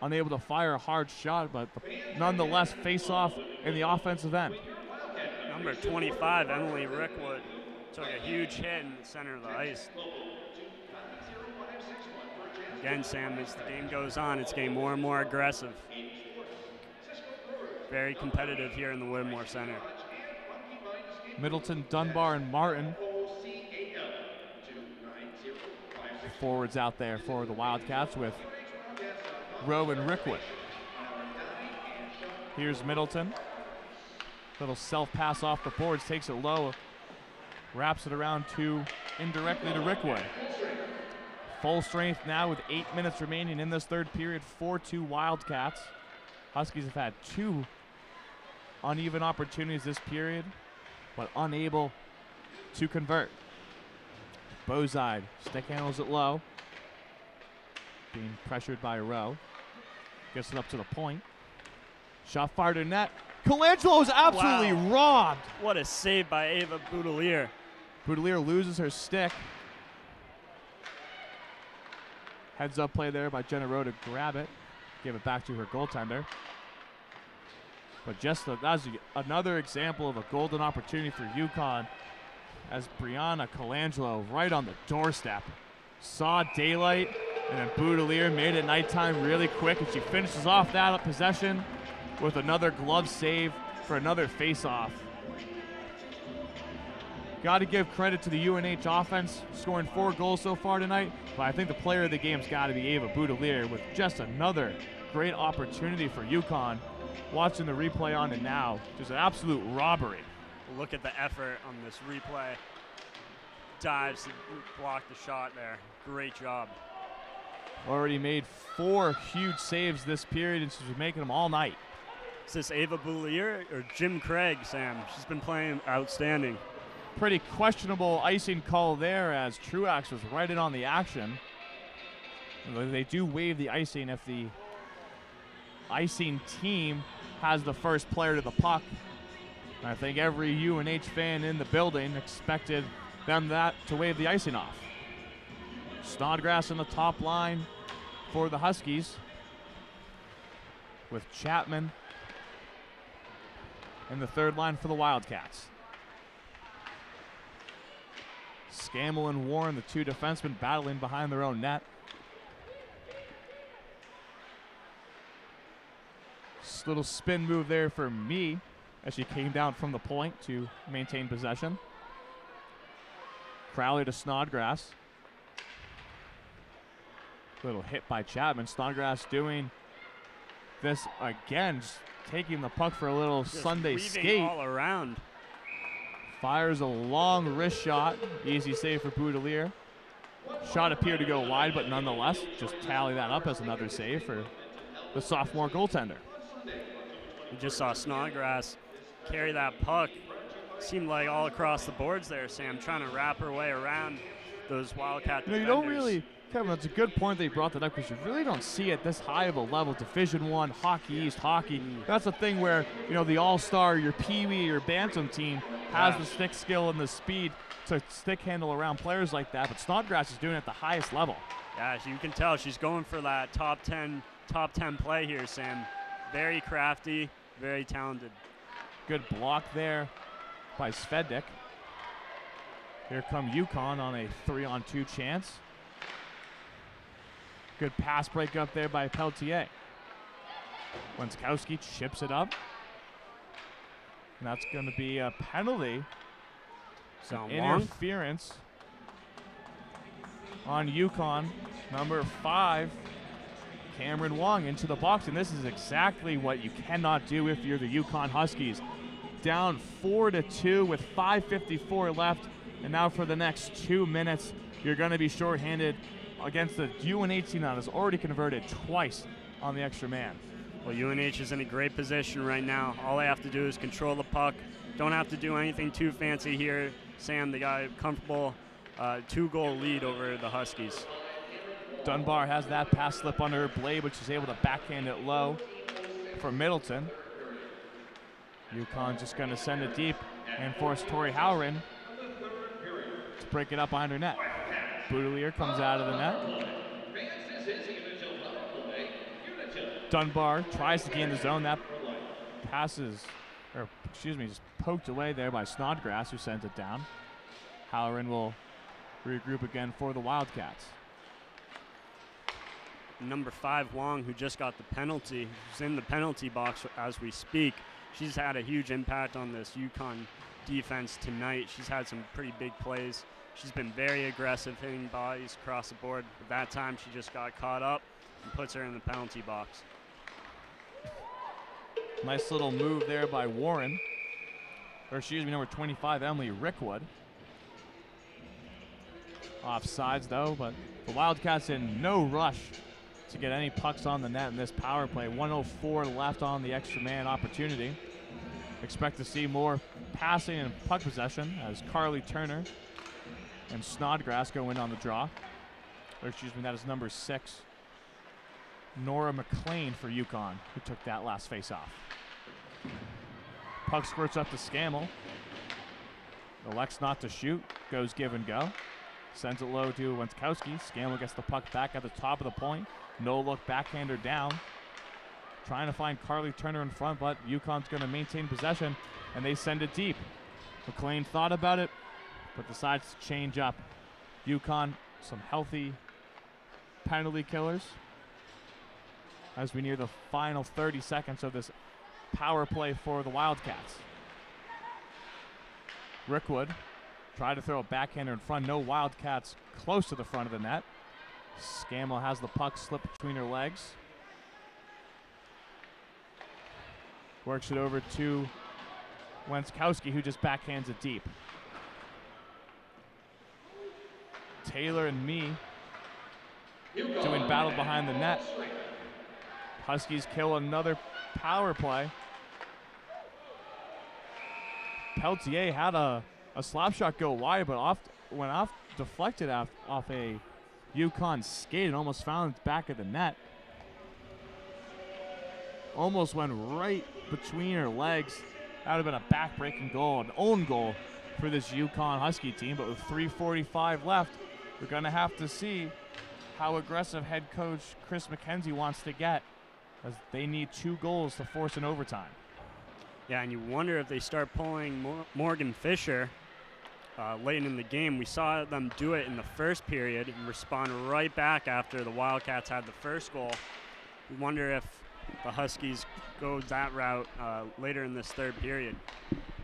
unable to fire a hard shot, but nonetheless face off in the offensive end. Number 25, Emily Rickwood, took a huge hit in the center of the ice. Again, Sam, as the game goes on, it's getting more and more aggressive. Very competitive here in the Whittemore Center. Middleton, Dunbar, and Martin. Forwards out there for the Wildcats with Rowe and Rickwood. Here's Middleton. Little self-pass off the boards, takes it low, wraps it around indirectly to Rickwood. Full strength now with 8 minutes remaining in this third period, 4-2 Wildcats. Huskies have had 2 uneven opportunities this period, but unable to convert. Bozide stick handles it low, being pressured by Rowe. Gets it up to the point. Shot fired to net. Colangelo is absolutely robbed. What a save by Ava Boudelier. Boudelier loses her stick. Heads up play there by Jenna Rowe to grab it. Give it back to her goaltender. But that's another example of a golden opportunity for UConn as Brianna Colangelo right on the doorstep saw daylight, and then Boudelier made it nighttime really quick, and she finishes off that possession with another glove save for another face-off. Got to give credit to the UNH offense, scoring 4 goals so far tonight, but I think the player of the game's got to be Ava Boudelier with just another great opportunity for UConn. Watching the replay on it now, just an absolute robbery. Look at the effort on this replay. Dives to block the shot there. Great job. Already made 4 huge saves this period, and she's been making them all night. Is this Ava Boudelier or Jim Craig, Sam? She's been playing outstanding. Pretty questionable icing call there, as Truax was right in on the action. They do waive the icing if the icing team has the first player to the puck. I think every UNH fan in the building expected them to wave the icing off. Snodgrass in the top line for the Huskies, with Chapman in the third line for the Wildcats. Scammell and Warren, the 2 defensemen, battling behind their own net. Little spin move there for me as she came down from the point to maintain possession. Crowley to Snodgrass. Little hit by Chapman. Snodgrass doing This again, just taking the puck for a little Just Sunday weaving skate. all around. Fires a long wrist shot. Easy save for Boudelier. Shot appeared to go wide, but nonetheless, just tally that up as another save for the sophomore goaltender. We just saw Snodgrass carry that puck. Seemed like all across the boards there, Sam, trying to wrap her way around those Wildcat defenders. You don't really, Kevin, that's a good point that you brought that up because you really don't see it this high of a level. Division I, Hockey East, hockey. That's a thing where, the all-star, your Pee-wee, your Bantam team has the stick skill and the speed to stick handle around players like that, but Snodgrass is doing it at the highest level. Yeah, you can tell she's going for that top 10 play here, Sam. Very crafty, very talented. Good block there by Svednik. Here come UConn on a 3-on-2 chance. Good pass break up there by Peltier. Wenskowski chips it up. And that's going to be a penalty. Some interference on UConn. Number 5, Cameron Wong into the box. And this is exactly what you cannot do if you're the UConn Huskies. Down 4-2 with 5:54 left. And now for the next 2 minutes, you're going to be shorthanded against the UNH team that has already converted twice on the extra man. Well, UNH is in a great position right now. All they have to do is control the puck. Don't have to do anything too fancy here. Sam, they got a comfortable 2-goal lead over the Huskies. Dunbar has that pass slip under her blade, but she's able to backhand it low for Middleton. UConn just going to send it deep and force Tori Howren to break it up behind her net. Boudelier comes out of the net. Dunbar tries to gain the zone. That just poked away there by Snodgrass, who sends it down. Halloran will regroup again for the Wildcats. Number 5, Wong, who just got the penalty, who's in the penalty box as we speak. She's had a huge impact on this UConn defense tonight. She's had some pretty big plays. She's been very aggressive, hitting bodies across the board. But that time, she just got caught up and puts her in the penalty box. Nice little move there by Warren. Number 25, Emily Rickwood. Offsides, though, but the Wildcats in no rush to get any pucks on the net in this power play. 1:04 left on the extra man opportunity. Expect to see more passing and puck possession as Carly Turner and Snodgrass go in on the draw. That is number 6, Nora McLean for UConn, who took that last face-off. Puck squirts up to Scammell. Elects not to shoot. Goes give and go. Sends it low to Wenskowski. Scammell gets the puck back at the top of the point. No look backhander down. Trying to find Carly Turner in front, but UConn's going to maintain possession, and they send it deep. McLean thought about it, but decides to change up. UConn, some healthy penalty killers as we near the final 30 seconds of this power play for the Wildcats. Rickwood tried to throw a backhander in front. No Wildcats close to the front of the net. Scammell has the puck slip between her legs. Works it over to Wenskowski, who just backhands it deep. Taylor and me doing battle behind the net. Huskies kill another power play. Peltier had a slap shot go wide, but went off, deflected off a UConn skate and almost found its back of the net. Almost went right between her legs. That would have been a back-breaking goal, an own goal for this UConn Husky team. But with 3:45 left, we're going to have to see how aggressive head coach Chris McKenzie wants to get, as they need 2 goals to force an overtime. Yeah, and you wonder if they start pulling Morgan Fisher late in the game. We saw them do it in the first period and respond right back after the Wildcats had the first goal. We wonder if the Huskies go that route later in this third period,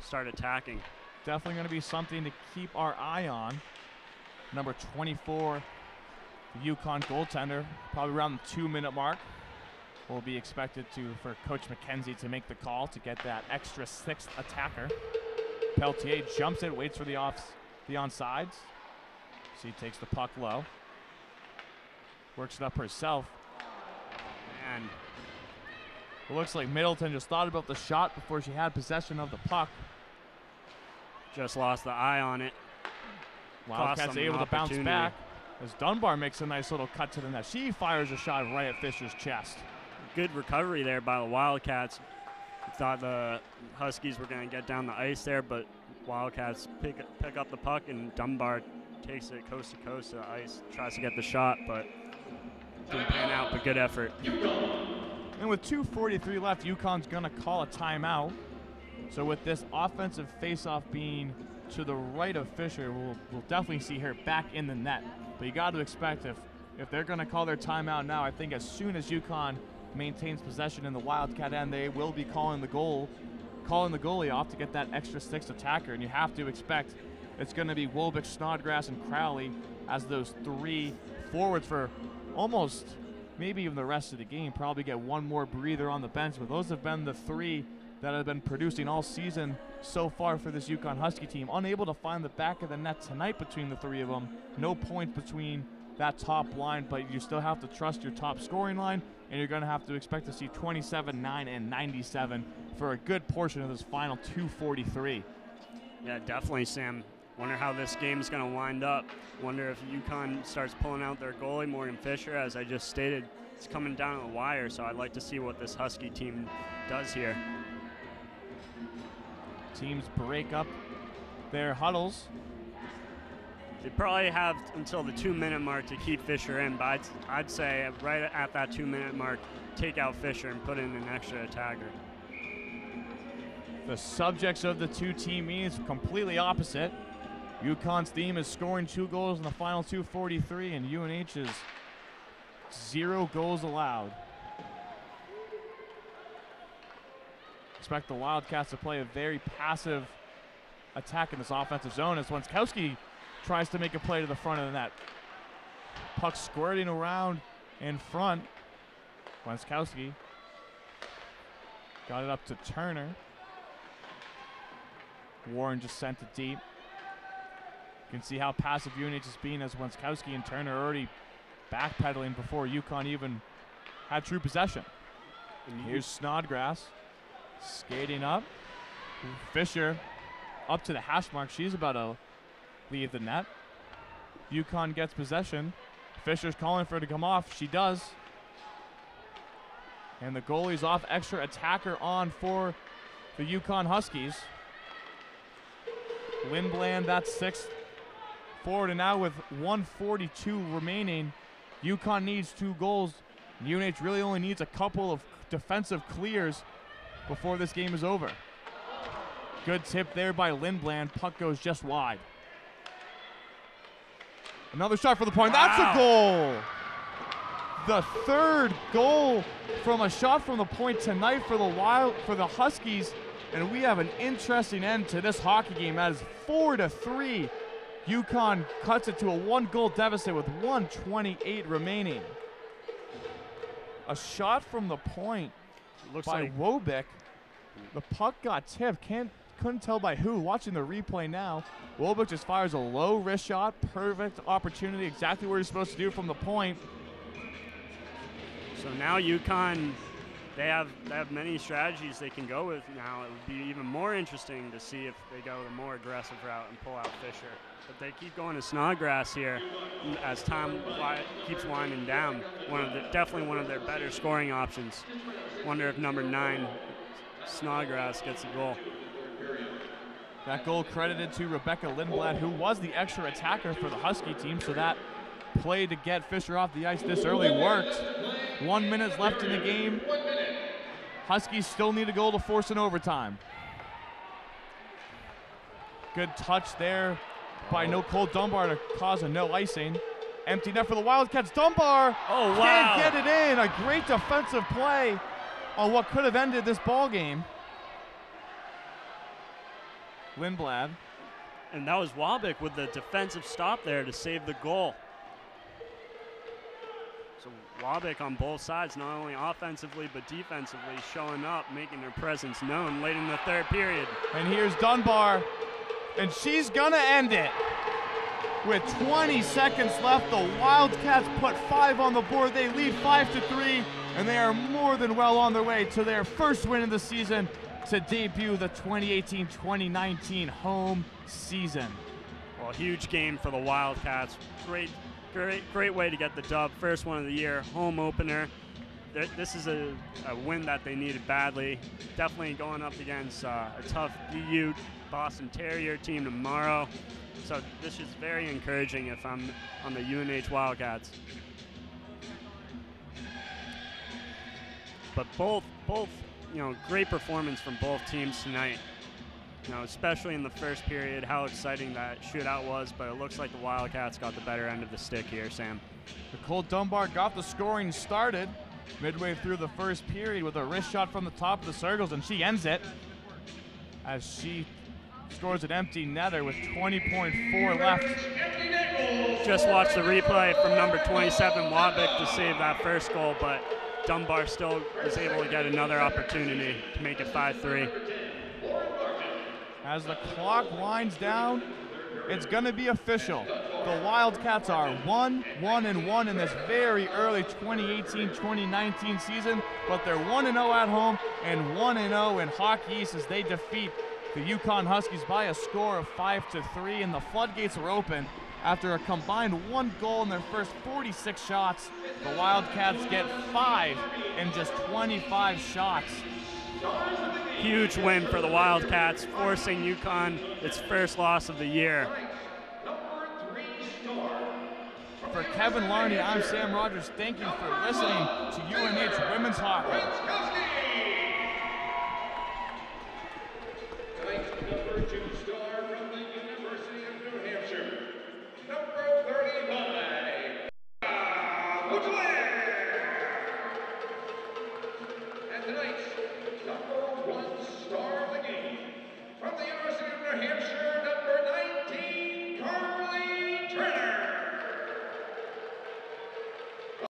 start attacking. Definitely going to be something to keep our eye on. Number 24, the UConn goaltender, probably around the 2-minute mark. will be expected for Coach McKenzie to make the call to get that extra 6th attacker. Peltier jumps it, waits for the onsides. She takes the puck low. Works it up herself. And it looks like Middleton just thought about the shot before she had possession of the puck. Just lost the eye on it. Wildcats able to bounce back as Dunbar makes a nice little cut to the net. She fires a shot right at Fisher's chest. Good recovery there by the Wildcats. Thought the Huskies were going to get down the ice there, but Wildcats pick up the puck, and Dunbar takes it coast to coast to the ice, tries to get the shot, but didn't pan out, but good effort. And with 2:43 left, UConn's going to call a timeout. So with this offensive faceoff being to the right of Fisher, we'll definitely see her back in the net. But you got to expect if they're going to call their timeout now, I think as soon as UConn maintains possession in the Wildcat end, they will be calling the goalie off to get that extra 6th attacker. And you have to expect it's going to be Wolbeck, Snodgrass, and Crowley as those 3 forwards for almost maybe even the rest of the game. Probably get one more breather on the bench, but those have been the 3 that have been producing all season so far for this UConn Husky team. Unable to find the back of the net tonight between the 3 of them. No points between that top line, but you still have to trust your top scoring line, and you're going to have to expect to see 27, 9, and 97 for a good portion of this final 2:43. Yeah, definitely, Sam. Wonder how this game is going to wind up. Wonder if UConn starts pulling out their goalie, Morgan Fisher. As I just stated, it's coming down to the wire, so I'd like to see what this Husky team does here. Teams break up their huddles. They probably have until the 2-minute mark to keep Fisher in, but I'd say right at that 2-minute mark, take out Fisher and put in an extra attacker. The subjects of the 2 team meetings completely opposite. UConn's team is scoring 2 goals in the final 2:43, and UNH is 0 goals allowed. Expect the Wildcats to play a very passive attack in this offensive zone as Wenskowski tries to make a play to the front of the net. Puck squirting around in front. Wenskowski got it up to Turner. Warren just sent it deep. You can see how passive UNH is being as Wenskowski and Turner are already backpedaling before UConn even had true possession. And here's Snodgrass skating up. Fisher up to the hash mark. She's about to leave the net. UConn gets possession. Fisher's calling for her to come off. She does. And the goalie's off. Extra attacker on for the UConn Huskies. Lindblad, that's 6th forward, and now with 1:42 remaining, UConn needs 2 goals. UNH really only needs a couple of defensive clears before this game is over. Good tip there by Lindblad. Puck goes just wide. Another shot for the point. That's a goal. The 3rd goal from a shot from the point tonight for the Huskies. And we have an interesting end to this hockey game. That is 4-3. UConn cuts it to a 1-goal deficit with 1:28 remaining. A shot from the point by Wobeck. The puck got tipped. Couldn't tell by who. Watching the replay now, Wobeck just fires a low wrist shot. Perfect opportunity, exactly where he's supposed to do from the point. So now UConn, they have many strategies they can go with now. It would be even more interesting to see if they go the more aggressive route and pull out Fisher. But they keep going to Snodgrass here as time keeps winding down. Definitely one of their better scoring options. Wonder if number 9, Snodgrass, gets a goal. That goal credited to Rebecca Lindblad, who was the extra attacker for the Husky team. So that play to get Fisher off the ice this early worked. 1 minute left in the game. Huskies still need a goal to force an overtime. Good touch there by Nicole Dunbar to cause a no icing. Empty net for the Wildcats. Dunbar can't get it in. A great defensive play on what could have ended this ball game. Lindblad. And that was Wobeck with the defensive stop there to save the goal. So Wabick on both sides, not only offensively but defensively, showing up, making their presence known late in the third period. And here's Dunbar, and she's gonna end it. With 20 seconds left, the Wildcats put 5 on the board. They lead 5-3, and they are more than well on their way to their first win of the season to debut the 2018-2019 home season. Well, huge game for the Wildcats. Great way to get the dub. First one of the year, home opener. This is a win that they needed badly. Definitely going up against a tough BU Boston Terrier team tomorrow. So this is very encouraging if I'm on the UNH Wildcats. But both, great performance from both teams tonight. Especially in the first period, how exciting that shootout was, but it looks like the Wildcats got the better end of the stick here, Sam. Nicole Dunbar got the scoring started midway through the first period with a wrist shot from the top of the circles, and she ends it as she scores an empty netter with 20.4 left. Just watched the replay from number 27, Wabick, to save that first goal, but Dunbar still is able to get another opportunity to make it 5-3. As the clock winds down, it's going to be official. The Wildcats are 1-1 in this very early 2018-2019 season, but they're 1-0 at home and 1-0 in Hockey East as they defeat the UConn Huskies by a score of 5-3, and the floodgates were open. After a combined 1 goal in their first 46 shots, the Wildcats get 5 in just 25 shots. Huge win for the Wildcats, forcing UConn its first loss of the year. For Kevin Larney, I'm Sam Rogers. Thank you for listening to UNH Women's Hockey.